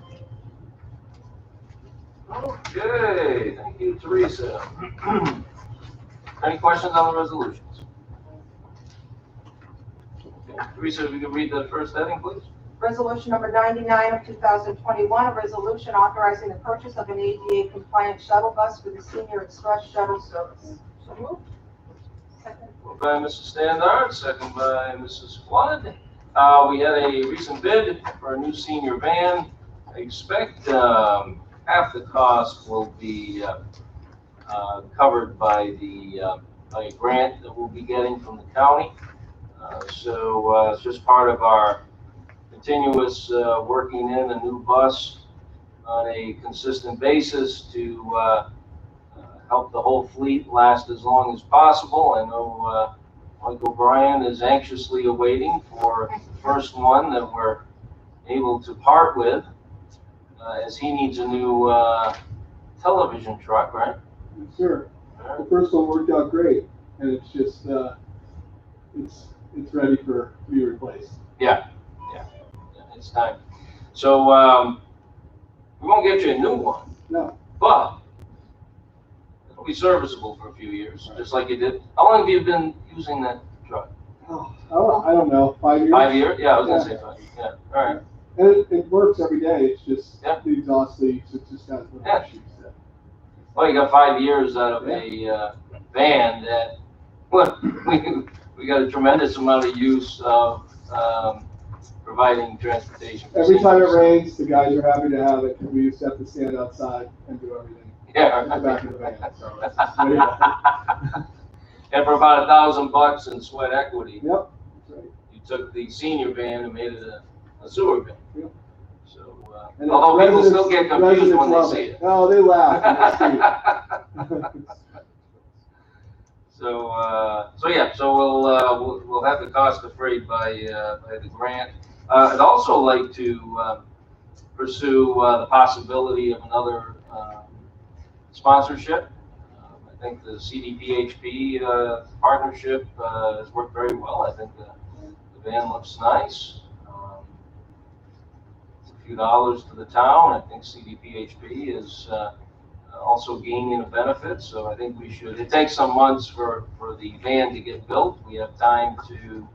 Okay, thank you, Teresa. Any questions on the resolutions? Okay, Teresa, if you could read the first heading, please. Resolution number 99 of 2021, a resolution authorizing the purchase of an ADA compliant shuttle bus for the Senior Express Shuttle Service. So moved. Second. Moved by Mrs. Standard, second by Mrs. Flood. We had a recent bid for a new senior van. I expect half the cost will be covered by by a grant that we'll be getting from the county. So it's just part of our continuous working in a new bus on a consistent basis to help the whole fleet last as long as possible. I know Mike O'Brien is anxiously awaiting for the first one that we're able to part with, as he needs a new television truck, right? Sure. The first one worked out great, and it's just, it's ready to be replaced. Yeah, it's time. So we won't get you a new one, No. but it'll be serviceable for a few years, just like you did. How long have you been using that truck? Oh, I don't know, 5 years? 5 years? Yeah, I was gonna say 5 years. Yeah, all right. And it works every day, it's just, Yeah. the exhaust leaks, it just has one Yeah. issue. Well, you got 5 years out of a van that, well, we got a tremendous amount of use of providing transportation. for Every time it seniors. rains, the guys are happy to have it, because we used to have to stand outside and do everything. Yeah. At the back of the van, so it's way better. And for about $1,000 in sweat equity, Yep, that's right. you took the senior van and made it a sewer van. Yep. So, And although people residents- still get confused residents when they love see it. it. Oh, they laugh when they see it. So we'll have the cost defrayed by the grant. I'd also like to pursue the possibility of another sponsorship. I think the CDPHP partnership has worked very well. I think the van looks nice. It's a few dollars to the town. I think CDPHP is also gaining a benefit, so I think we should. It takes some months for the van to get built. We have time to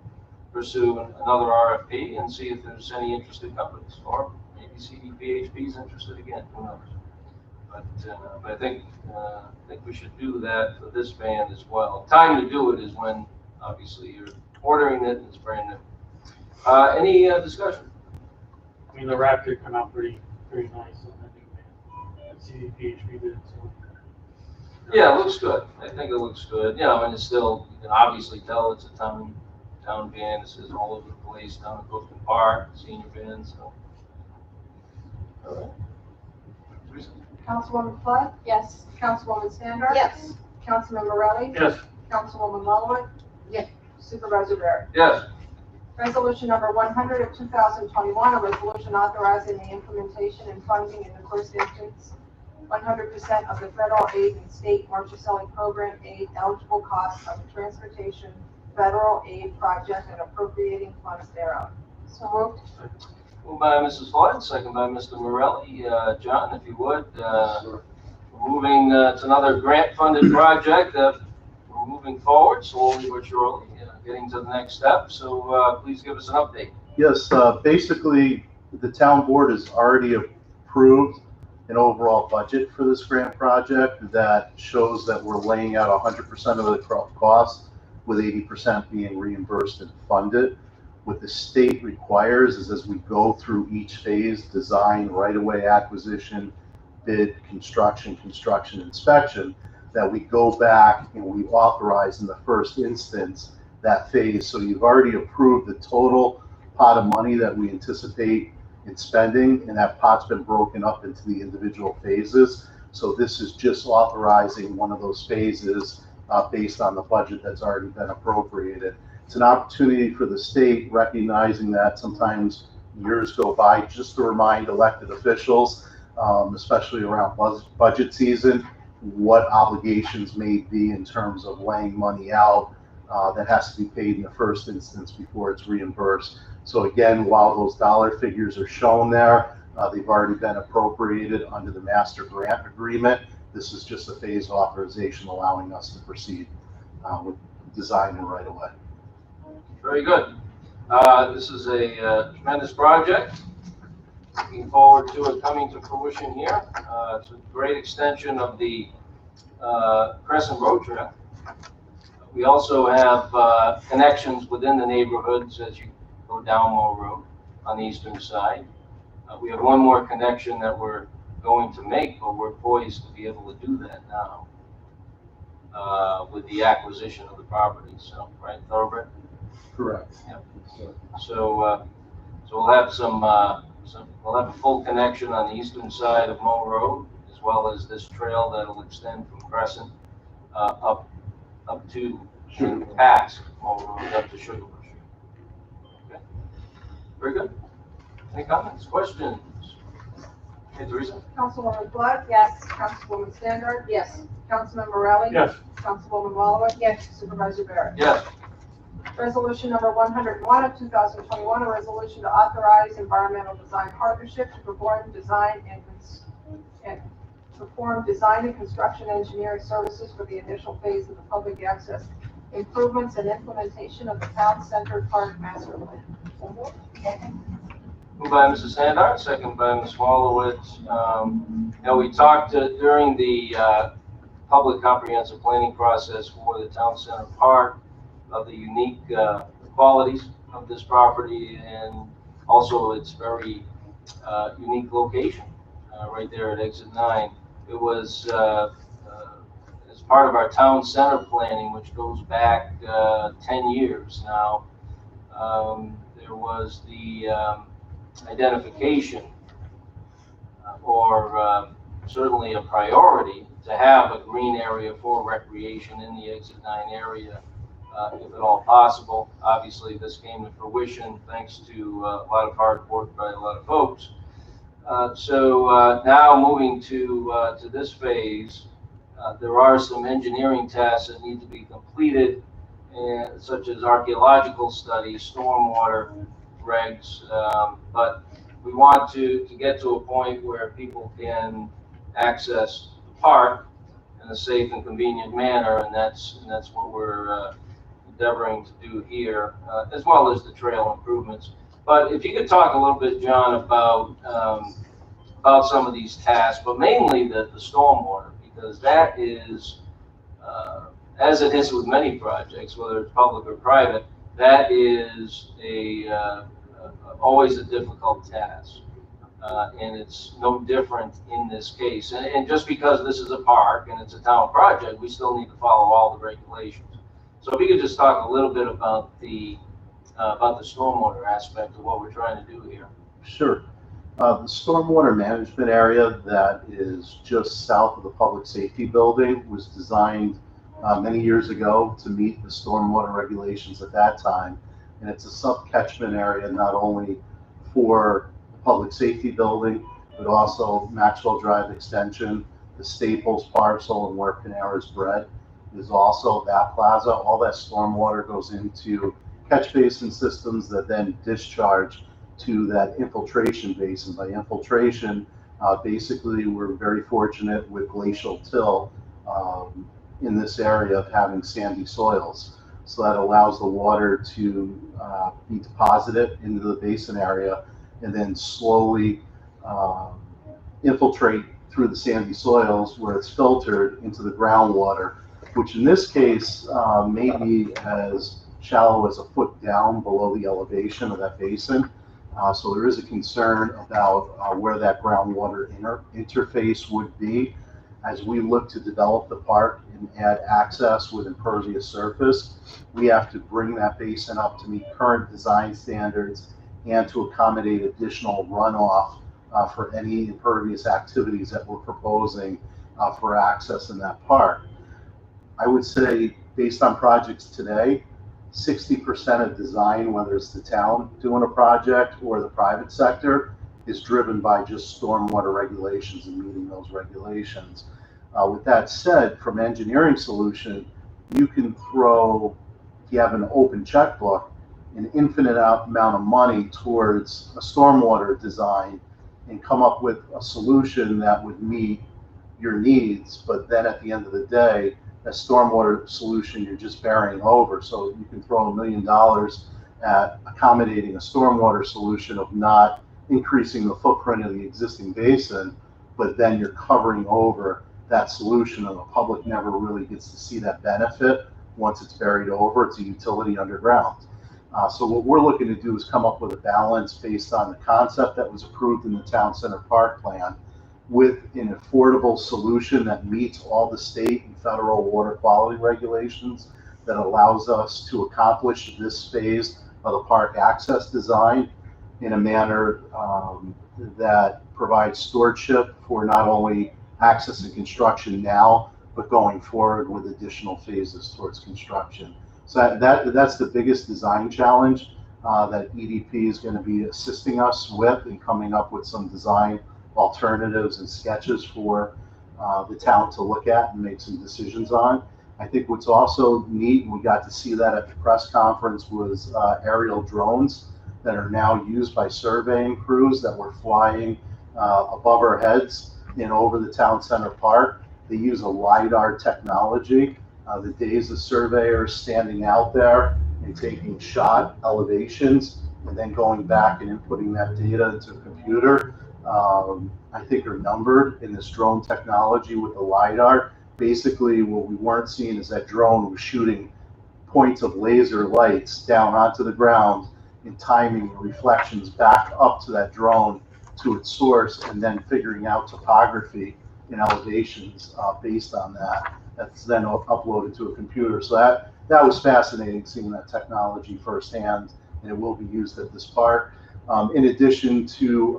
pursue another RFP and see if there's any interested companies, or maybe CDPHP is interested again. Who knows? But I think we should do that for this van as well. Time to do it is when obviously you're ordering it and it's brand new. Any discussion? I mean, the wrap did come out pretty nice on that new van. And CDPHP did, so. Yeah, it looks good. I think it looks good. You know, and it's still, you can obviously tell it's a town van. It says all over the place, down at Clifton Park, senior van, so. All right. Teresa? Councilwoman Flood? Yes. Councilwoman Standard? Yes. Councilman Morelli? Yes. Councilwoman Mulligan? Yes. Supervisor Barry? Yes. Resolution number 100 of 2021, a resolution authorizing the implementation and funding in the first instance 100% of the federal aid and state Marchicelli program aid eligible costs of the transportation federal aid project and appropriating funds thereof. So moved. Moved by Mrs. Flood, second by Mr. Morelli. John, if you would, Sure. we're moving to another grant-funded project that we're moving forward slowly but surely, getting to the next step. So please give us an update. Yes, basically, the town board has already approved an overall budget for this grant project that shows that we're laying out 100% of the cost, with 80% being reimbursed and funded. What the state requires is, as we go through each phase, design, right-of-way acquisition, bid, construction, inspection, that we go back and we authorize in the first instance that phase. So you've already approved the total pot of money that we anticipate in spending, and that pot's been broken up into the individual phases. So this is just authorizing one of those phases based on the budget that's already been appropriated. It's an opportunity for the state, recognizing that sometimes years go by, just to remind elected officials, especially around budget season, what obligations may be in terms of laying money out that has to be paid in the first instance before it's reimbursed. So again, while those dollar figures are shown there, they've already been appropriated under the master grant agreement. This is just a phase authorization allowing us to proceed with design and right away. Very good. This is a tremendous project. Looking forward to it coming to fruition here. It's a great extension of the Crescent Road Trail. We also have connections within the neighborhoods as you go down Moore Road on the eastern side. We have one more connection that we're going to make, but we're poised to be able to do that now with the acquisition of the property. So, right, Thoroughbred? Correct. Yep. So we'll have we'll have a full connection on the eastern side of Moore Road, as well as this trail that'll extend from Crescent up to and past Moore Road up to Sugar Bush. Okay. Very good. Any comments, questions? Hey, Teresa? Councilwoman Flood? Yes. Councilwoman Standard? Yes. Councilman Morelli? Yes. Councilwoman Wallowitz? Yes. Supervisor Barrett? Yes. Resolution number 101 of 2021, a resolution to authorize environmental design partnership to perform design and construction engineering services for the initial phase of the public access improvements and implementation of the town center park master plan. Moved by Mrs. Sandart, second by Ms. Wallowitz. We talked during the public comprehensive planning process for the town center park of the unique qualities of this property and also its very unique location right there at exit 9. It was as part of our town center planning, which goes back 10 years now. There was the identification or certainly a priority to have a green area for recreation in the exit 9 area, if at all possible. Obviously, this came to fruition thanks to a lot of hard work by a lot of folks. So now moving to this phase, there are some engineering tasks that need to be completed, such as archaeological studies, stormwater regs, but we want to get to a point where people can access the park in a safe and convenient manner, and that's what we're endeavoring to do here, as well as the trail improvements. But if you could talk a little bit, John, about some of these tasks, but mainly the stormwater, because that is, as it is with many projects, whether it's public or private, that is always a difficult task. And it's no different in this case. And just because this is a park and it's a town project, we still need to follow all the regulations. So if we could just talk a little bit about the stormwater aspect of what we're trying to do here. Sure. The stormwater management area that is just south of the public safety building was designed many years ago to meet the stormwater regulations at that time. And it's a sub-catchment area not only for the public safety building, but also Maxwell Drive Extension, the Staples parcel, and where Panera's Bread is also that plaza. All that stormwater goes into catch basin systems that then discharge to that infiltration basin. By infiltration, basically we're very fortunate with glacial till in this area of having sandy soils. So that allows the water to be deposited into the basin area and then slowly infiltrate through the sandy soils where it's filtered into the groundwater, which in this case may be as shallow as a foot down below the elevation of that basin. So there is a concern about where that groundwater interface would be. As we look to develop the park and add access with impervious surface, we have to bring that basin up to meet current design standards and to accommodate additional runoff for any impervious activities that we're proposing for access in that park. I would say, based on projects today, 60% of design, whether it's the town doing a project or the private sector, is driven by just stormwater regulations and meeting those regulations. With that said, from engineering solution, you can throw, if you have an open checkbook, an infinite amount of money towards a stormwater design and come up with a solution that would meet your needs. But then at the end of the day, a stormwater solution you're just burying over. So you can throw $1 million at accommodating a stormwater solution of not increasing the footprint of the existing basin, but then you're covering over that solution and the public never really gets to see that benefit once it's buried over. It's a utility underground. So what we're looking to do is come up with a balance based on the concept that was approved in the Town Center Park Plan with an affordable solution that meets all the state and federal water quality regulations that allows us to accomplish this phase of the park access design in a manner that provides stewardship for not only access and construction now, but going forward with additional phases towards construction. So that's the biggest design challenge that EDP is going to be assisting us with in coming up with some design alternatives and sketches for the town to look at and make some decisions on. I think what's also neat, and we got to see that at the press conference, was aerial drones that are now used by surveying crews that were flying above our heads and over the Town Center Park. They use a LiDAR technology. The days of surveyors standing out there and taking shot elevations and then going back and inputting that data into a computer, I think are numbered in this drone technology with the LiDAR. Basically, what we weren't seeing is that drone was shooting points of laser lights down onto the ground and timing the reflections back up to that drone to its source, and then figuring out topography and elevations based on that. That's then uploaded to a computer. So that was fascinating, seeing that technology firsthand, and it will be used at this park. In addition to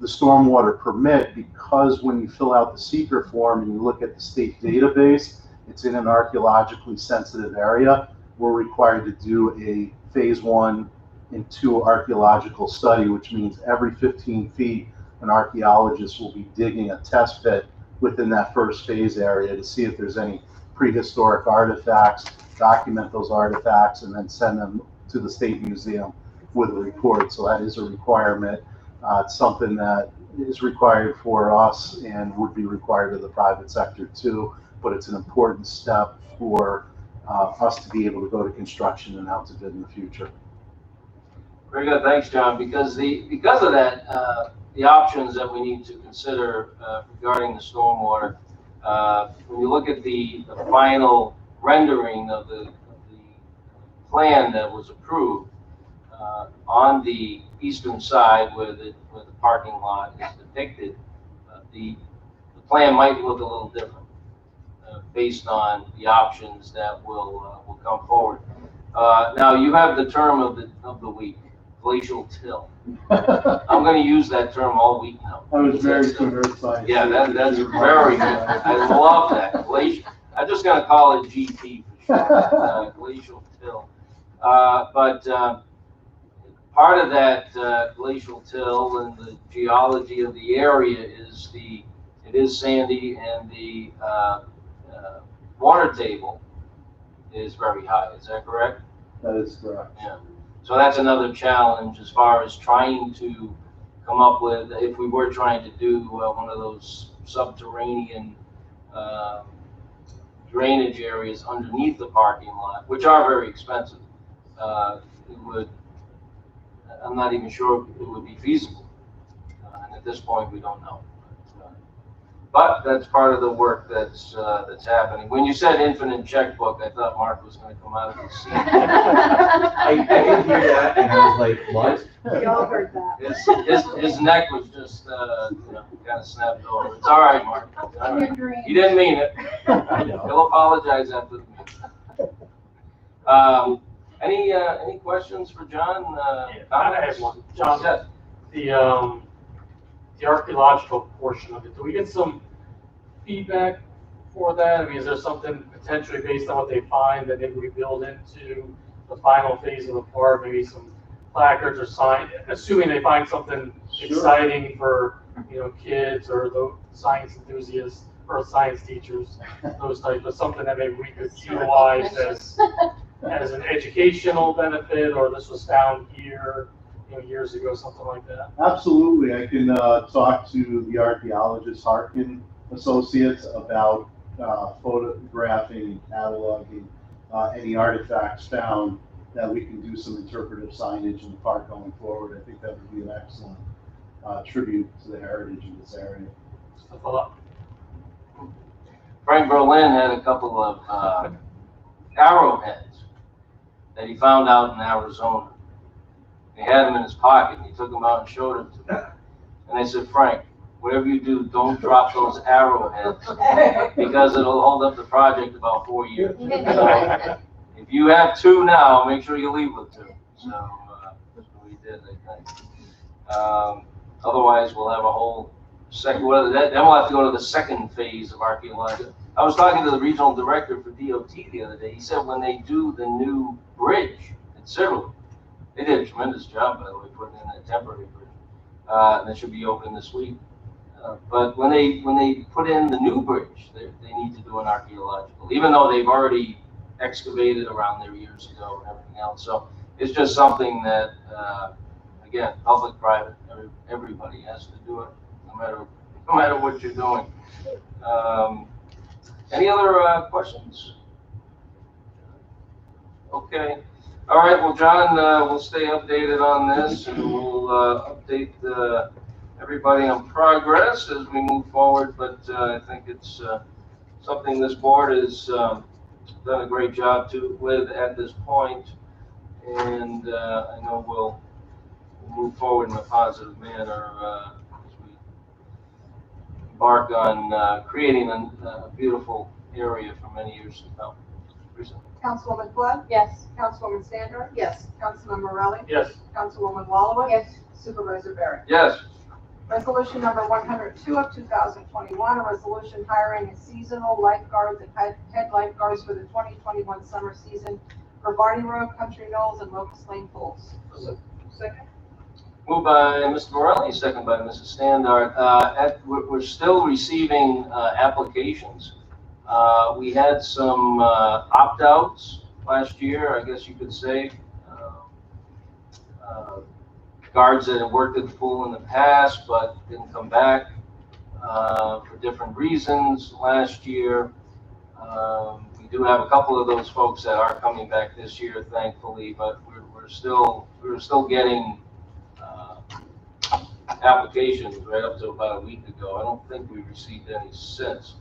the stormwater permit, because when you fill out the seeker form and you look at the state database, it's in an archaeologically sensitive area. We're required to do a phase 1 and 2 archaeological study, which means every 15 feet, an archaeologist will be digging a test pit within that first phase area to see if there's any prehistoric artifacts, document those artifacts, and then send them to the State Museum with a report. So that is a requirement. It's something that is required for us and would be required of the private sector too, but it's an important step for us to be able to go to construction and out to bid in the future. Very good, thanks, John. Because of that, the options that we need to consider regarding the stormwater, when you look at the final rendering of the plan that was approved on the eastern side where the parking lot is depicted, the plan might look a little different based on the options that will come forward. Now you have the term of the week, glacial till. I'm going to use that term all week now. I was very convinced by it. Yeah, that's very good. I love that. Glacial. I'm just going to call it GT for short. Glacial till. But part of that glacial till and the geology of the area is it is sandy, and the water table is very high. Is that correct? That is correct. Yeah. So that's another challenge as far as trying to come up with, if we were trying to do one of those subterranean drainage areas underneath the parking lot, which are very expensive. I'm not even sure it would be feasible. And at this point, we don't know. But that's part of the work that's happening. When you said infinite checkbook, I thought Mark was going to come out of his seat. I didn't hear that, and I was like, what? We all heard that. His neck was just kind of snapped over. It's all right, Mark. All In your right. dreams. He didn't mean it. I know. He'll apologize after the meeting. Any questions for John? I have one. John, Yes. the archaeological portion of it, do we get some feedback for that? I mean, is there something potentially based on what they find that maybe we build into the final phase of the park, maybe some placards or signs, assuming they find something exciting for, kids or the science enthusiasts or science teachers, those types of something that maybe we could utilize as an educational benefit, or this was found here, years ago, something like that. Absolutely, I can talk to the archaeologist Harkin Associates about photographing and cataloging any artifacts found that we can do some interpretive signage in the park going forward. I think that would be an excellent tribute to the heritage of this area. Frank Berlin had a couple of arrowheads that he found out in Arizona. He had them in his pocket, and he took them out and showed them to me. And I said, Frank, whatever you do, don't drop those arrowheads, because it'll hold up the project about 4 years. So, if you have 2 now, make sure you leave with 2. So that's what we did, I think. Otherwise, we'll have a whole second. Then we'll have to go to the second phase of archaeology. I was talking to the regional director for DOT the other day. He said when they do the new bridge at Cyril, they did a tremendous job, by the way, putting in a temporary bridge. And it should be open this week. But when they put in the new bridge, they need to do an archaeological, even though they've already excavated around there years ago and everything else. So it's just something that, again, public, private, everybody has to do it, no matter what you're doing. Any other questions? Okay. All right. Well, John, we'll stay updated on this, and we'll update everybody on progress as we move forward. But I think it's something this board has done a great job with at this point, and I know we'll move forward in a positive manner as we embark on creating a beautiful area for many years to come. Councilwoman Flood? Yes. Councilwoman Sander? Yes. Councilman Morelli? Yes. Councilwoman Wallowitz? Yes. Supervisor Barry? Yes. Resolution number 102 of 2021, a resolution hiring a seasonal lifeguards and head lifeguards for the 2021 summer season for Barney Road, Country Knolls, and Locust Lane pools. Second. Moved by Mr. Morelli, second by Mrs. Standard. We're still receiving applications. We had some opt-outs last year, I guess you could say. Guards that had worked at the pool in the past but didn't come back for different reasons last year. We do have a couple of those folks that are coming back this year, thankfully, but we're still getting applications right up to about a week ago. I don't think we received any since.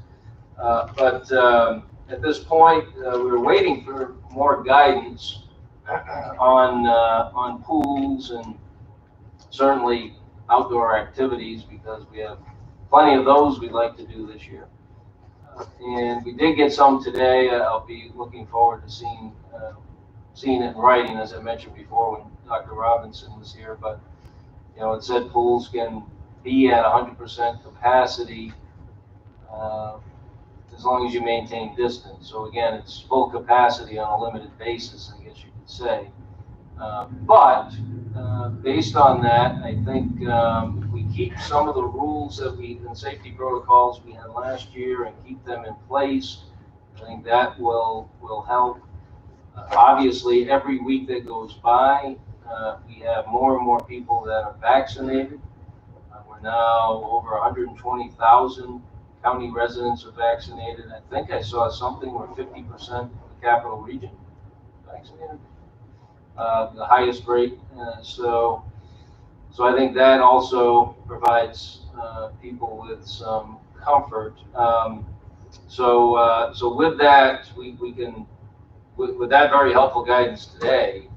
But at this point, we're waiting for more guidance on pools and certainly outdoor activities, because we have plenty of those we'd like to do this year. And we did get some today. I'll be looking forward to seeing it in writing, as I mentioned before when Dr. Robinson was here. But it said pools can be at 100% capacity as long as you maintain distance. So again, it's full capacity on a limited basis, I guess you could say. But based on that, I think we keep some of the rules and safety protocols we had last year and keep them in place. I think that will help. Obviously, every week that goes by, we have more and more people that are vaccinated. We're now over 120,000 county residents are vaccinated. I think I saw something where 50% of the capital region vaccinated. The highest rate. So I think that also provides people with some comfort. So with that, we can, with that very helpful guidance today,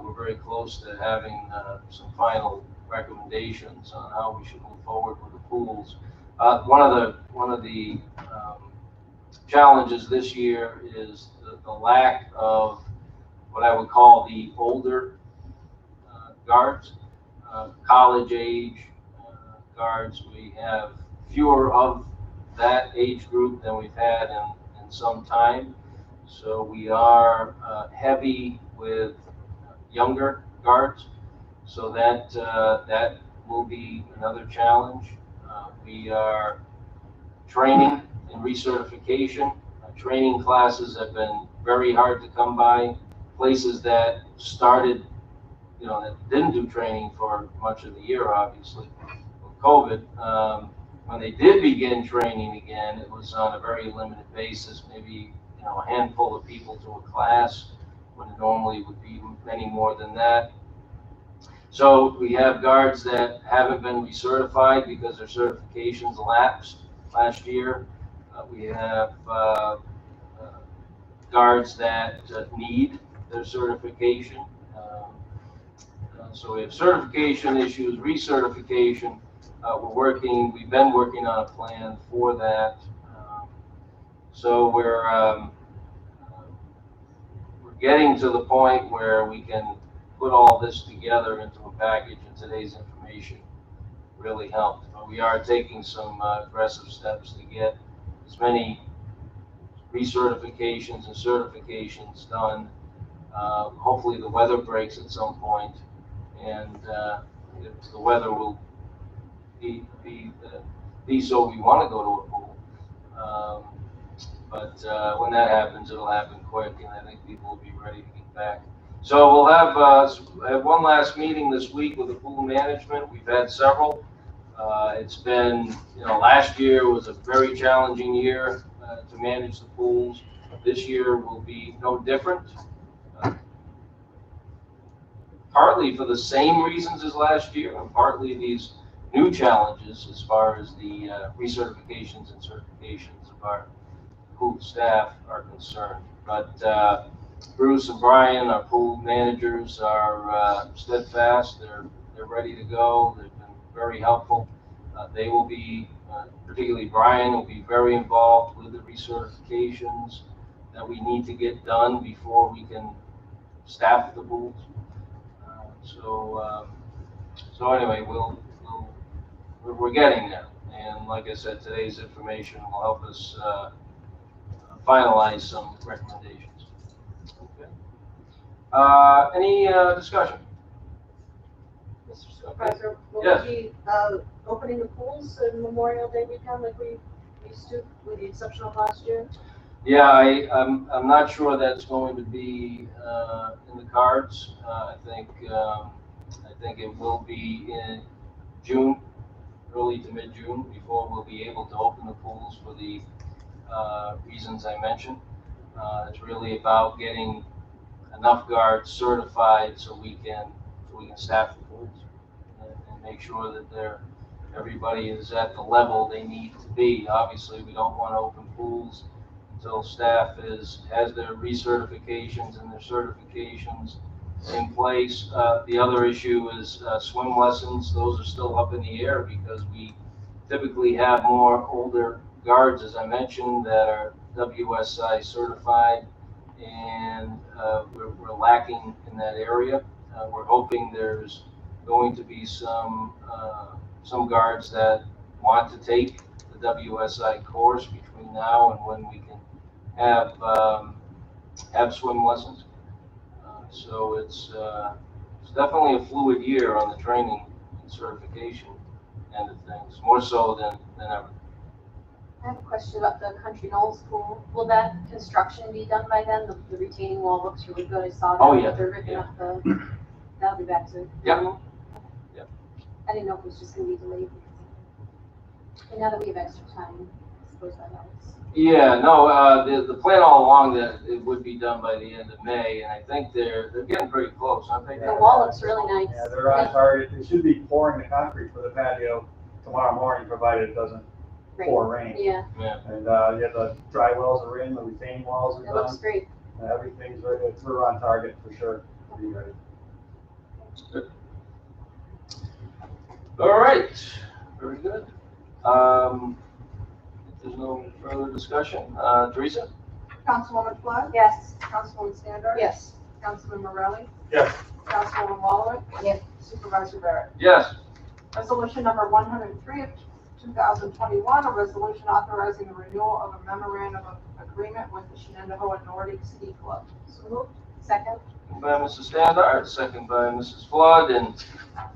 we're very close to having some final recommendations on how we should move forward with the pools. One of the challenges this year is the lack of what I would call the older guards, college age guards. We have fewer of that age group than we've had in some time. So we are heavy with younger guards. So that will be another challenge. We are training and recertification. Training classes have been very hard to come by. Places that started, that didn't do training for much of the year, obviously, with COVID. When they did begin training again, it was on a very limited basis, maybe a handful of people to a class. When It normally would be many more than that. So we have guards that haven't been recertified because their certifications lapsed last year. We have guards that need their certification. So we have certification issues, recertification. We've been working on a plan for that. So we're getting to the point where we can put all this together into a package, and today's information really helped. But we are taking some aggressive steps to get as many recertifications and certifications done. Hopefully the weather breaks at some point, and if the weather will be so we want to go to a pool. But when that happens, it'll happen quick, and I think people will be ready to get back. So we'll have one last meeting this week with the pool management. We've had several. It's been, last year was a very challenging year to manage the pools. This year will be no different. Partly for the same reasons as last year, and partly these new challenges as far as the recertifications and certifications of our pool staff are concerned. But Bruce and Brian, our pool managers, are steadfast. They're ready to go. They've been very helpful. They will be, particularly Brian, will be very involved with the recertifications that we need to get done before we can staff the pools. So anyway, we're getting there. And like I said, today's information will help us finalize some recommendations. Okay. Any discussion? Supervisor, will Yes. we be opening the pools in Memorial Day weekend like we used to, with the exception of last year? Yeah, I'm not sure that's going to be in the cards. I think it will be in June, early to mid-June, before we'll be able to open the pools for the reasons I mentioned. It's really about getting enough guards certified so we can staff the pools and make sure that everybody is at the level they need to be. Obviously, we don't want to open pools until staff has their recertifications and their certifications in place. The other issue is swim lessons. Those are still up in the air because we typically have more older guards, as I mentioned, that are WSI certified, and we're lacking in that area. We're hoping there's going to be some guards that want to take the WSI course between now and when we can have swim lessons. So it's definitely a fluid year on the training and certification end of things, more so than ever. I have a question about the Country Knolls pool. Will that construction be done by then? The retaining wall looks really good. I saw that. Oh, yeah. They're ripping up that'll be back to Yeah. normal. Yeah. I didn't know if it was just gonna be delayed. And now that we have extra time, I suppose that helps. Yeah, no, the plan all along that it would be done by the end of May, and I think they're getting pretty close, aren't they? The wall looks really nice. Yeah, they're on target. They should be pouring the concrete for the patio tomorrow morning, provided it doesn't pour rain. Yeah, And the dry wells are in, the retaining walls are it looks done. great. Everything's ready. We're on target for sure to be ready. All right, very good. If there's no further discussion, Teresa? Councilwoman Flood? Yes. Councilwoman Standard? Yes. Councilman Morelli? Yes. Councilwoman Wallach? Yes. Supervisor Barrett? Yes. Resolution number 103 of 2021, a resolution authorizing the renewal of a memorandum of agreement with the Shenandoah Nordic City Club. So moved. Second? By Mrs. Standard, second by Mrs. Flood, and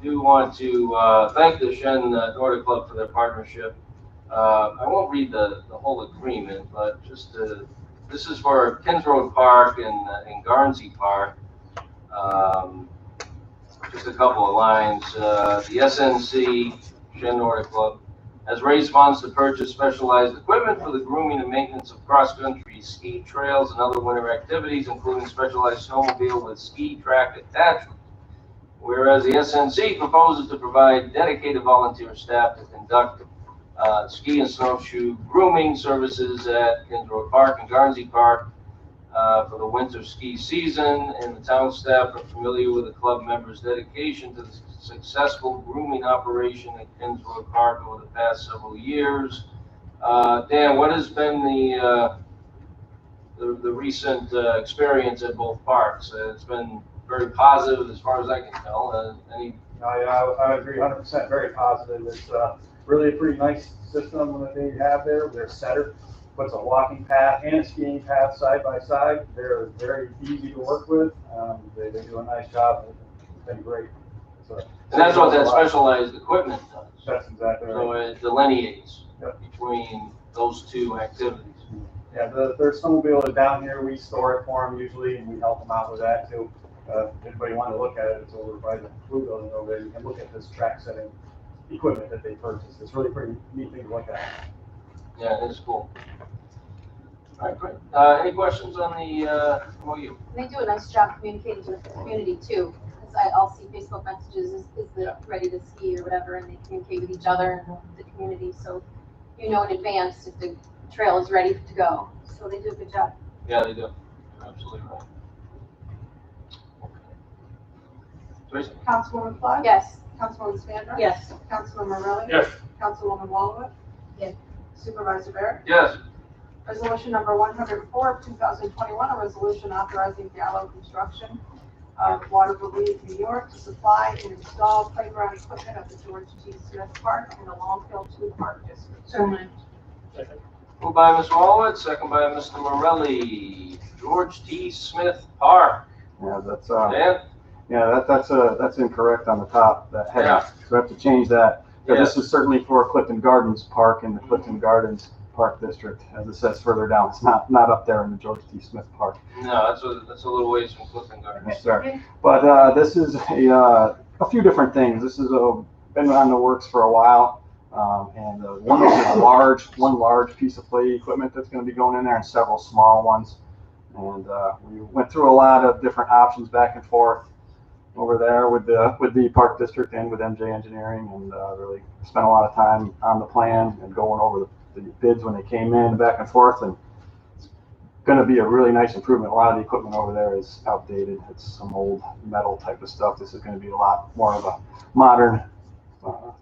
do want to thank the Shen Nordic Club for their partnership. I won't read the whole agreement, but just this is for Kins Road Park and Garnsey Park. Just a couple of lines. The SNC, Shen Nordic Club, has raised funds to purchase specialized equipment for the grooming and maintenance of cross-country ski trails and other winter activities, including specialized snowmobile with ski track attachment. Whereas the SNC proposes to provide dedicated volunteer staff to conduct ski and snowshoe grooming services at Kinsrow Park and Garnsey Park for the winter ski season, and the town staff are familiar with the club members' dedication to the successful grooming operation at Kinsrow Park over the past several years. Dan, what has been the recent experience at both parks? It's been very positive as far as I can tell. I agree 100%, very positive. It's really a pretty nice system that they have there. Their setter puts a walking path and a skiing path side by side. They're very easy to work with. They do a nice job. It's been great. And that's what that specialized equipment does. That's exactly right. So it delineates Yep. between those two activities. Yeah, their snowmobile is down here. We store it for them usually, and we help them out with that too. If anybody want to look at it, it's over by the blue building over there. You can look at this track setting equipment that they purchased. It's really pretty neat thing to look at. Yeah, it is cool. All right, great. Any questions on the MOU? They do a nice job communicating with the community too, because I'll see Facebook messages, is the ready to ski or whatever, and they communicate with each other and the community, so you know in advance if the trail is ready to go. So they do a good job. Yeah, they do. You're absolutely right. Tracy? Councilwoman Flood? Yes. Councilwoman Stander? Yes. Councilman Morelli? Yes. Councilwoman Walowitz? Yes. Supervisor Barrett? Yes. Resolution number 104 of 2021, a resolution authorizing Gallo Construction of Waterville, New York to supply and install playground equipment at the George T. Smith Park in the Longfield 2 Park District. So moved. Second. Moved by Ms. Walowitz, second by Mr. Morelli. George T. Smith Park. Yeah, that's, Dan? yeah, that's incorrect on the top, that header. Yeah. So we have to change that. So Yeah. this is certainly for Clifton Gardens Park in the Clifton Gardens Park District, as it says further down. It's not up there in the George T. Smith Park. No, that's a little ways from Clifton Gardens. Yes, sir. But this is a few different things. This has been on the works for a while. And one large piece of play equipment that's going to be going in there, and several small ones. And we went through a lot of different options back and forth over there with the park district and with MJ Engineering, and really spent a lot of time on the plan and going over the bids when they came in back and forth. And it's going to be a really nice improvement. A lot of the equipment over there is outdated. It's some old metal type of stuff. This is going to be a lot more of a modern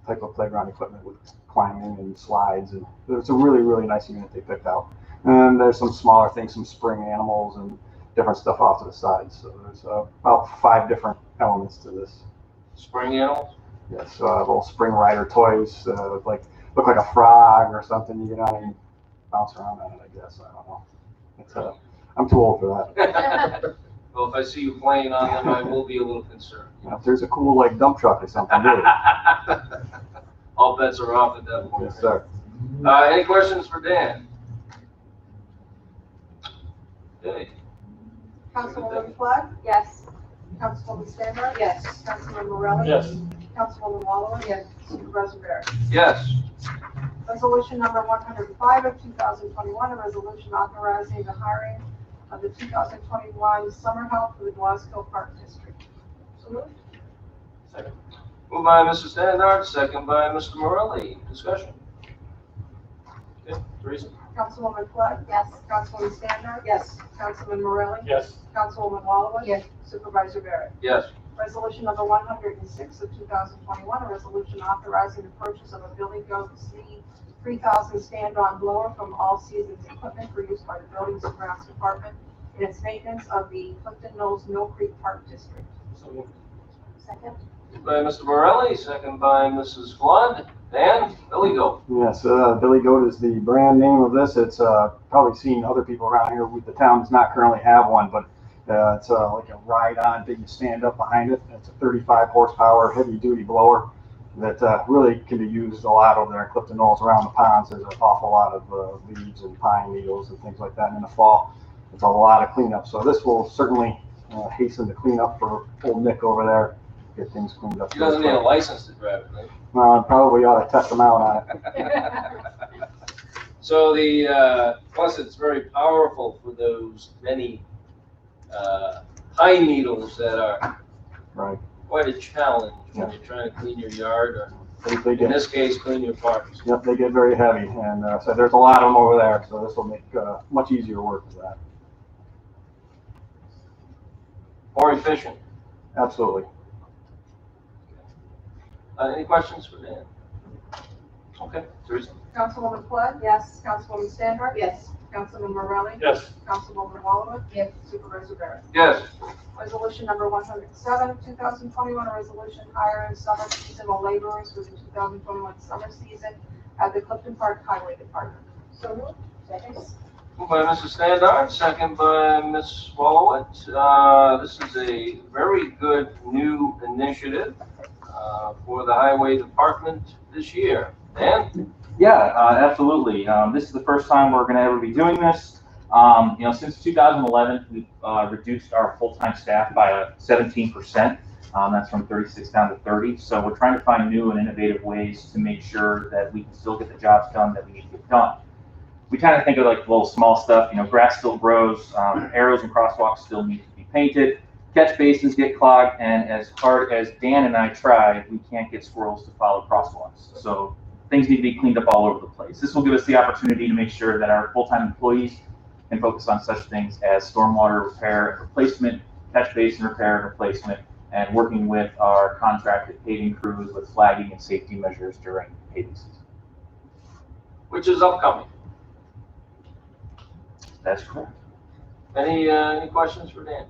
type of playground equipment with climbing and slides, and it's a really, really nice unit they picked out. And there's some smaller things, some spring animals and different stuff off to the side. So there's about 5 different elements to this. Spring animals? Yes, little spring rider toys, look like a frog or something. You get on and bounce around on it, I guess. I don't know. It's I'm too old for that. Well, if I see you playing on them, I will be a little concerned. If there's a cool like dump truck or something, do it. All bets are off at that point. Yes, sir. Any questions for Dan? Okay. Councilwoman Flood? Yes. Councilwoman Stander? Yes. Councilman Morelli? Yes. Councilwoman Walowitz? Yes. Supervisor Barrett? Yes. Resolution number 105 of 2021, a resolution authorizing the hiring of the 2021 summer help for the Glasgow Park District. So moved. Second. Moved by Mrs. Standard, second by Mr. Morelli. Discussion. Okay, Teresa? Councilwoman Flood? Yes. Councilwoman Stander? Yes. Councilman Morelli? Yes. Councilwoman Walowitz? Yes. Supervisor Barrett? Yes. Resolution number 106 of 2021, a resolution authorizing the purchase of a Billy Goat C3000 stand-on blower from All Seasons Equipment for use by the Buildings and Grounds Department in its maintenance of the Clifton Knolls Mill Creek Park District. So moved. Second. Moved by Mr. Morelli, second by Mrs. Flood. Dan, Billy Goat. Yes, Billy Goat is the brand name of this. It's probably seen other people around here. The town does not currently have one, but it's like a ride-on thing. You stand up behind it. It's a 35 horsepower heavy-duty blower that really can be used a lot over there in Clifton Knolls around the ponds. There's an awful lot of leaves and pine needles and things like that. And in the fall, it's a lot of cleanup. So this will certainly hasten the cleanup for old Nick over there. get things cleaned up. He doesn't need a license to drive it, right? Probably ought to test them out on it. So the, plus it's very powerful for those many pine needles that are Right. quite a challenge when you're trying to clean your yard or, They in get, this case, clean your parks. yep, they get very heavy, and so there's a lot of them over there, so this will make much easier work with that. More efficient. Absolutely. Any questions for Dan? Okay, Teresa? Councilwoman Flood? Yes. Councilwoman Standard? Yes. Councilman Morelli? Yes. Councilwoman Walowitz? Yes. Supervisor Barrett? Yes. Resolution number 107 of 2021, a resolution hiring summer seasonal laborers for the 2021 summer season at the Clifton Park Highway Department. So moved. Second. Moved by Mrs. Standard, second by Ms. Walowitz. This is a very good new initiative for the Highway Department this year. Dan? Yeah, absolutely. This is the first time we're going to ever be doing this. Since 2011, we've reduced our full-time staff by 17%. That's from 36 down to 30. So we're trying to find new and innovative ways to make sure that we can still get the jobs done that we need to get done. We kind of think of like little small stuff, grass still grows, arrows and crosswalks still need to be painted, catch basins get clogged, and as hard as Dan and I try, we can't get squirrels to follow crosswalks. So things need to be cleaned up all over the place. This will give us the opportunity to make sure that our full-time employees can focus on such things as stormwater repair and replacement, catch basin repair and replacement, and working with our contracted paving crews with flagging and safety measures during paving season. Which is upcoming. That's correct. Any questions for Dan?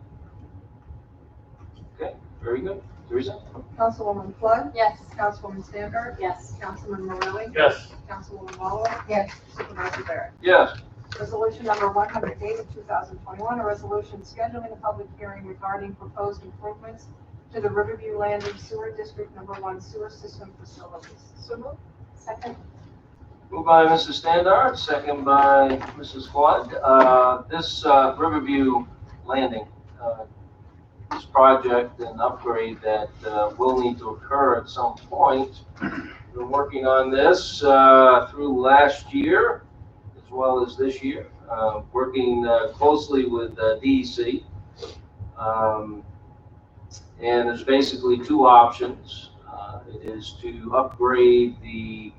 Okay, very good. Teresa? Councilwoman Flood? Yes. Councilwoman Standard? Yes. Councilman Morelli? Yes. Councilwoman Walowitz? Yes. Supervisor Barrett? Yes. Resolution number 108 of 2021, a resolution scheduling a public hearing regarding proposed improvements to the Riverview Landing Sewer District Number 1 sewer system facilities. So moved. Second. Moved by Mrs. Standard, second by Mrs. Flood. This Riverview Landing, this project and upgrade that will need to occur at some point. We've been working on this through last year as well as this year, working closely with DEC. And there's basically two options. It is to upgrade the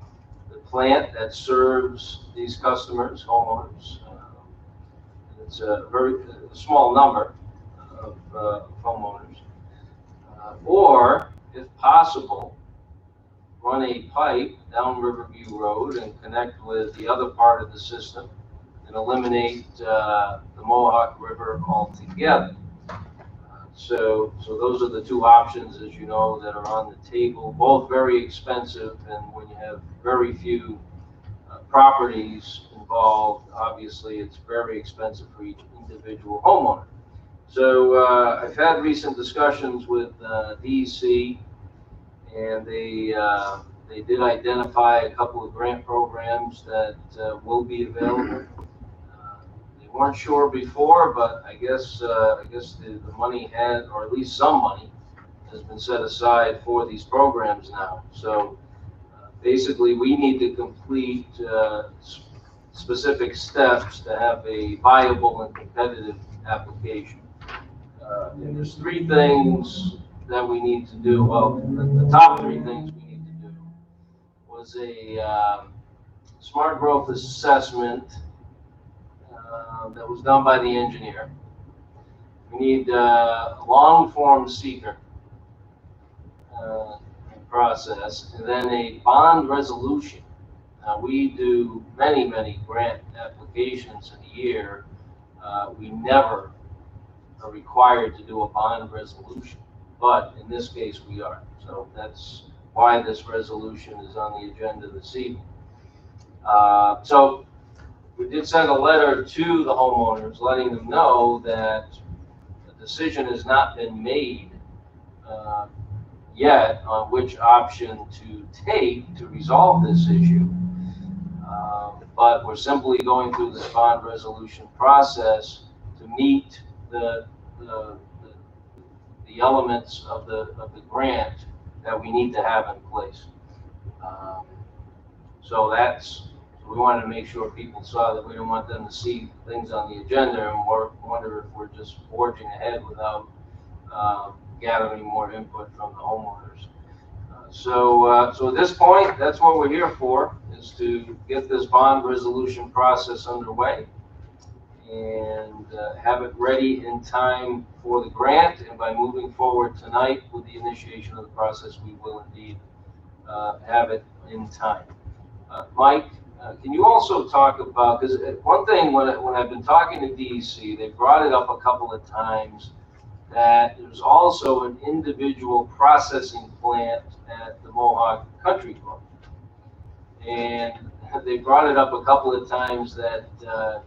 plant that serves these customers, homeowners. It's a very small number of homeowners. Or, if possible, run a pipe down Riverview Road and connect with the other part of the system and eliminate the Mohawk River altogether. So those are the two options, as you know, that are on the table, both very expensive, and when you have very few properties involved, obviously it's very expensive for each individual homeowner. So I've had recent discussions with DEC, and they did identify a couple of grant programs that will be available. They weren't sure before, but I guess the money had, or at least some money, has been set aside for these programs now. So basically, we need to complete specific steps to have a viable and competitive application. And there's three things that we need to do. Well, the top three things we need to do was a smart growth assessment that was done by the engineer. We need a long form seeker process, and then a bond resolution. Now, we do many grant applications in a year. We never are required to do a bond resolution, but in this case we are. So that's why this resolution is on the agenda this evening. So we did send a letter to the homeowners letting them know that the decision has not been made yet on which option to take to resolve this issue. But we're simply going through this bond resolution process to meet the the elements of the grant that we need to have in place. So we wanted to make sure people saw that. We don't want them to see things on the agenda and wonder if we're just forging ahead without gathering more input from the homeowners. So at this point, that's what we're here for, is to get this bond resolution process underway and have it ready in time for the grant. And by moving forward tonight with the initiation of the process, we will indeed have it in time. Mike, can you also talk about, because one thing when I've been talking to DEC, they brought it up a couple of times, that there's also an individual processing plant at the Mohawk Country Club. And they brought it up a couple of times that,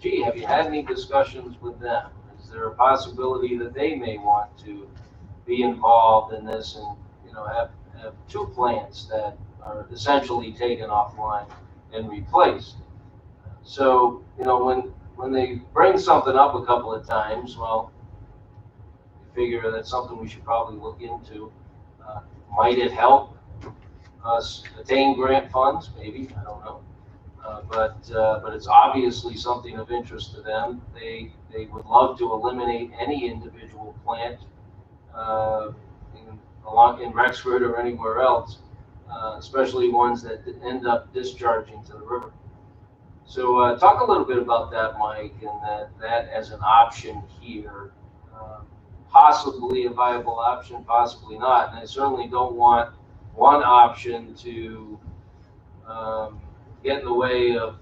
gee, have you had any discussions with them? Is there a possibility that they may want to be involved in this and, you know, have two plants that are essentially taken offline and replaced? So, you know, when they bring something up a couple of times, well, figure that's something we should probably look into. Might it help us attain grant funds? Maybe, I don't know. But it's obviously something of interest to them. They would love to eliminate any individual plant in Rexford or anywhere else, especially ones that end up discharging to the river. So talk a little bit about that, Mike, and that as an option here. Possibly a viable option, possibly not. And I certainly don't want one option to get in the way of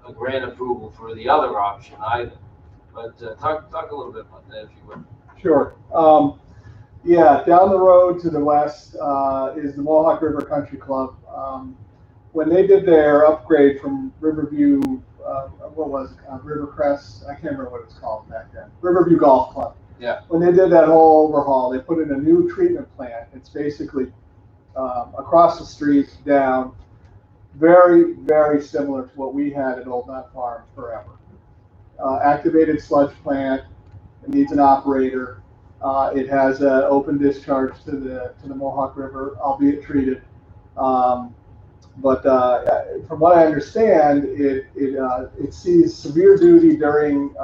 a grant approval for the other option either. But talk a little bit about that, if you would. Sure. Yeah, down the road to the west is the Mohawk River Country Club. When they did their upgrade from Riverview, what was it, Rivercrest? I can't remember what it's called back then. Riverview Golf Club. Yeah. When they did that whole overhaul, they put in a new treatment plant. It's basically across the street down, very, very similar to what we had at Old Knott Farm forever. Activated sludge plant. It needs an operator. It has an open discharge to the Mohawk River, albeit treated. But from what I understand, it sees severe duty during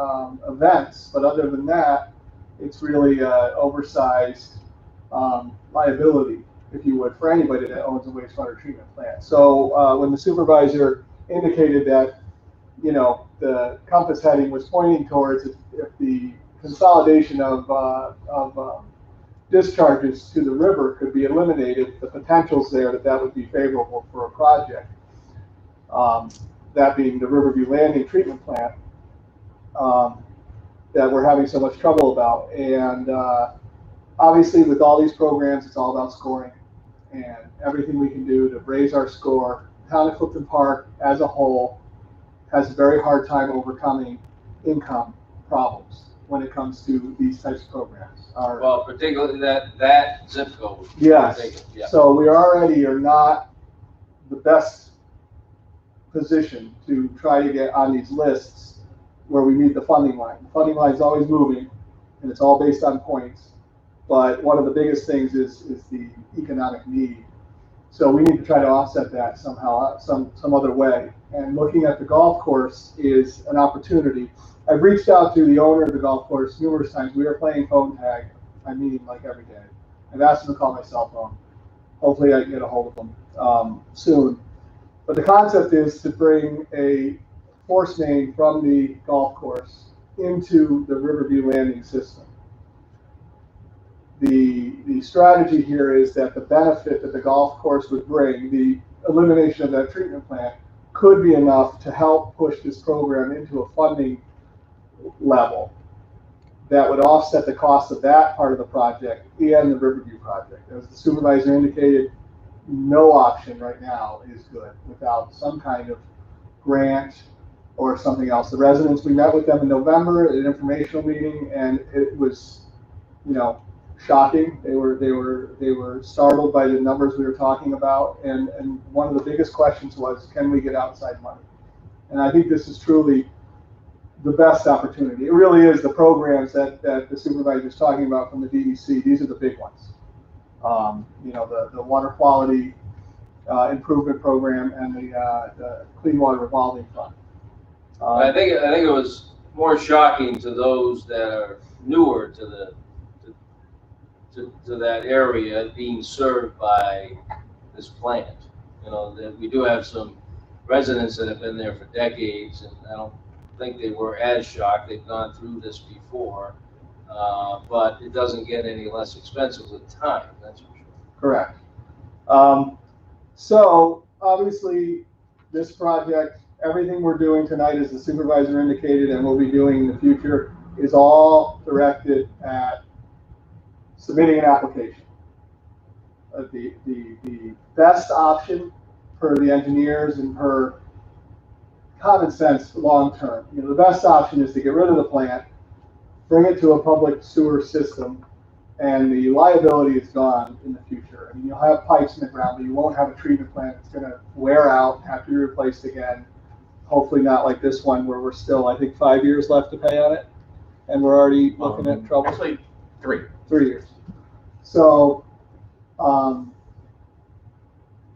events, but other than that, it's really oversized liability, if you would, for anybody that owns a wastewater treatment plant. So when the supervisor indicated that, you know, the compass heading was pointing towards if the consolidation of discharges to the river could be eliminated, the potential's there that would be favorable for a project. That being the Riverview Landing treatment plant. That we're having so much trouble about. And obviously with all these programs, it's all about scoring and everything we can do to raise our score. Town of Clifton Park as a whole has a very hard time overcoming income problems when it comes to these types of programs. Well, particularly that zip code. Yes. Yeah. So we already are not the best position to try to get on these lists where we meet the funding line. The funding line is always moving, and it's all based on points. But one of the biggest things is the economic need. So we need to try to offset that somehow, some other way. And looking at the golf course is an opportunity. I've reached out to the owner of the golf course numerous times. We are playing phone tag. I meet him like every day. I've asked him to call my cell phone. Hopefully I can get a hold of him soon. But the concept is to bring a force main from the golf course into the Riverview Landing system. The strategy here is that the benefit that the golf course would bring, the elimination of that treatment plant, could be enough to help push this program into a funding level that would offset the cost of that part of the project and the Riverview project. As the supervisor indicated, no option right now is good without some kind of grant or something else. The residents, we met with them in November at an informational meeting, and it was, you know, shocking. They were startled by the numbers we were talking about, and one of the biggest questions was, can we get outside money? And I think this is truly the best opportunity. It really is the programs that the supervisor's talking about from the DEC. These are the big ones. You know, the water quality improvement program and the clean water revolving fund. I think it was more shocking to those that are newer to that area being served by this plant. You know, that we do have some residents that have been there for decades, and I don't think they were as shocked. They've gone through this before, but it doesn't get any less expensive with time, that's for sure. Correct. So obviously this project, everything we're doing tonight, as the supervisor indicated, and we'll be doing in the future, is all directed at submitting an application. The best option for the engineers and for common sense long term, you know, the best option is to get rid of the plant, bring it to a public sewer system, and the liability is gone in the future. I mean, you'll have pipes in the ground, but you won't have a treatment plant that's going to wear out, have to be replaced again. Hopefully not like this one where we're still, I think, 5 years left to pay on it, and we're already looking at trouble. Actually, 3. 3 years. So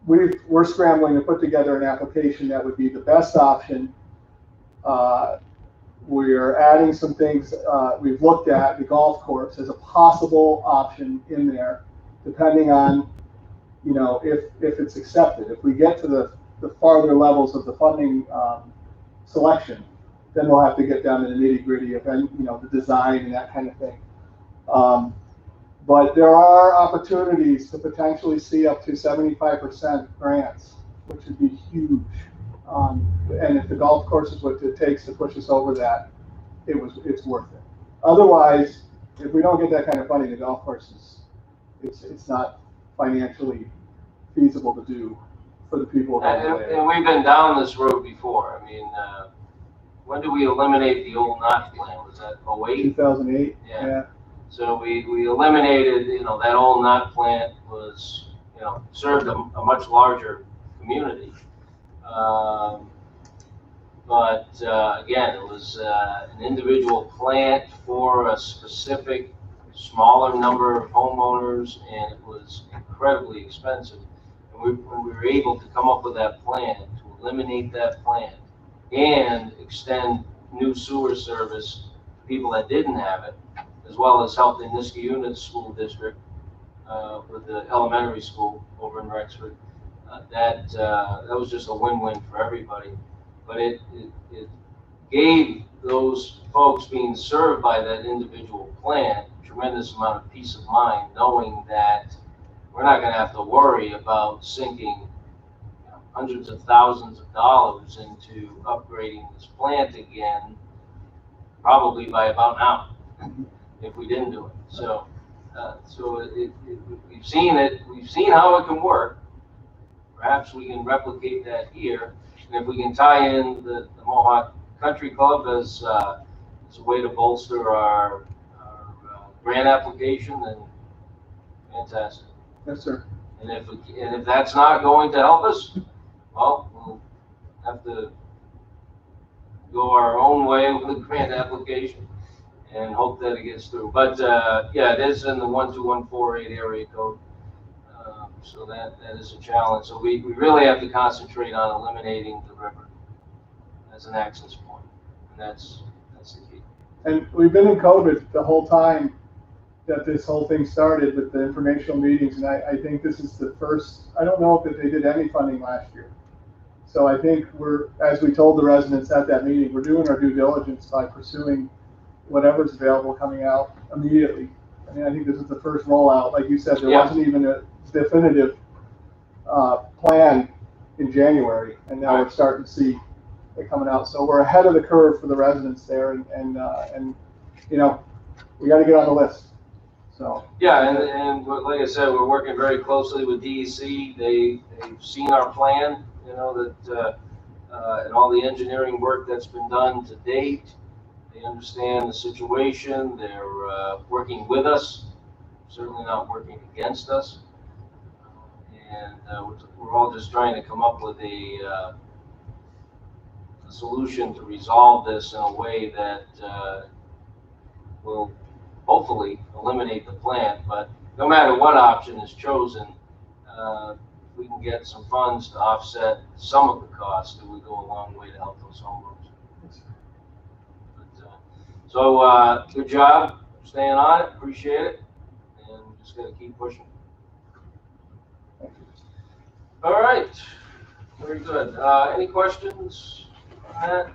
we're scrambling to put together an application that would be the best option. We're adding some things. We've looked at the golf course as a possible option in there, depending on, you know, if it's accepted. If we get to the farther levels of the funding selection, then we'll have to get down to the nitty gritty of, you know, the design and that kind of thing. But there are opportunities to potentially see up to 75% grants, which would be huge. And if the golf course is what it takes to push us over that, it's worth it. Otherwise, if we don't get that kind of funding, the golf course it's not financially feasible to do for the people. And we've been down this road before. I mean, when did we eliminate the old knot plan? Was that 08? 2008. Yeah. So we eliminated, you know, that old knot plant was, you know, served a much larger community. But again, it was an individual plant for a specific smaller number of homeowners, and it was incredibly expensive. And when we were able to come up with that plan to eliminate that plant and extend new sewer service to people that didn't have it, as well as help the Niskayuna School District with the elementary school over in Rexford, that was just a win-win for everybody. But it gave those folks being served by that individual plant a tremendous amount of peace of mind, knowing that we're not going to have to worry about sinking hundreds of thousands of dollars into upgrading this plant again, probably by about now, if we didn't do it. So, we've seen it. We've seen how it can work. Perhaps we can replicate that here. And if we can tie in the Mohawk Country Club as a way to bolster our grant application, then fantastic. Yes, sir. And if that's not going to help us, well, we'll have to go our own way with the grant application and hope that it gets through. But yeah, it is in the 12148 area code. So that is a challenge. So we really have to concentrate on eliminating the river as an access point. And that's the key. And we've been in COVID the whole time that this whole thing started with the informational meetings. And I think this is the first, I don't know if they did any funding last year. So I think as we told the residents at that meeting, we're doing our due diligence by pursuing whatever's available coming out immediately. I mean, I think this is the first rollout. Like you said, there wasn't even a definitive plan in January, and now we're starting to see it coming out. So we're ahead of the curve for the residents there, and you know, we got to get on the list. So yeah, and like I said, we're working very closely with DEC. They've seen our plan, you know, that and all the engineering work that's been done to date. They understand the situation. They're working with us, certainly not working against us. And we're all just trying to come up with a a solution to resolve this in a way that will hopefully eliminate the plant. But no matter what option is chosen, we can get some funds to offset some of the costs, it would go a long way to help those homeowners. So, good job staying on it, appreciate it, and we're just gonna keep pushing. All right, very good. Any questions on that?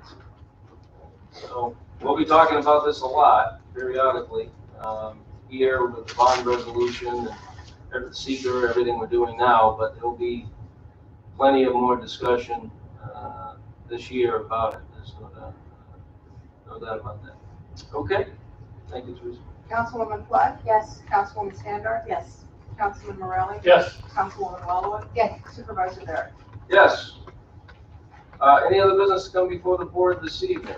So, we'll be talking about this a lot periodically, here with the bond resolution and the seeker, everything we're doing now, but there'll be plenty of more discussion this year about it. There's no doubt about that. Okay, thank you, Teresa. Councilwoman Flood? Yes. Councilwoman Stander? Yes. Councilman Morelli? Yes. Councilwoman Walloway? Yes. Supervisor Barrett? Yes. Any other business to come before the board this evening?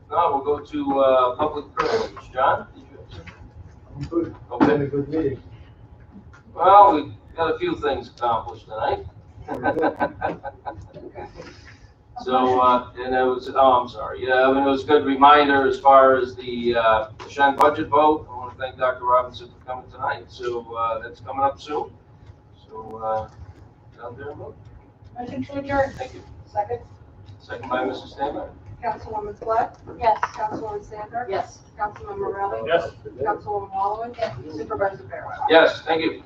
Now we'll go to public privilege. John? Did you have something? I'm good. Okay. Had a good meeting. Well, we got a few things accomplished tonight. So, and it was, I'm sorry, yeah, I mean, it was a good reminder as far as the Shen budget vote. I want to thank Dr. Robinson for coming tonight. So, that's coming up soon. So, down there and vote. Motion to adjourn. Thank you. Second. Second by Mrs. Stanley. Councilwoman Flood? Yes. Councilwoman Stander? Yes. Councilman Morelli? Yes. Councilwoman Walloway? Yes. Supervisor Barrett? Yes, thank you.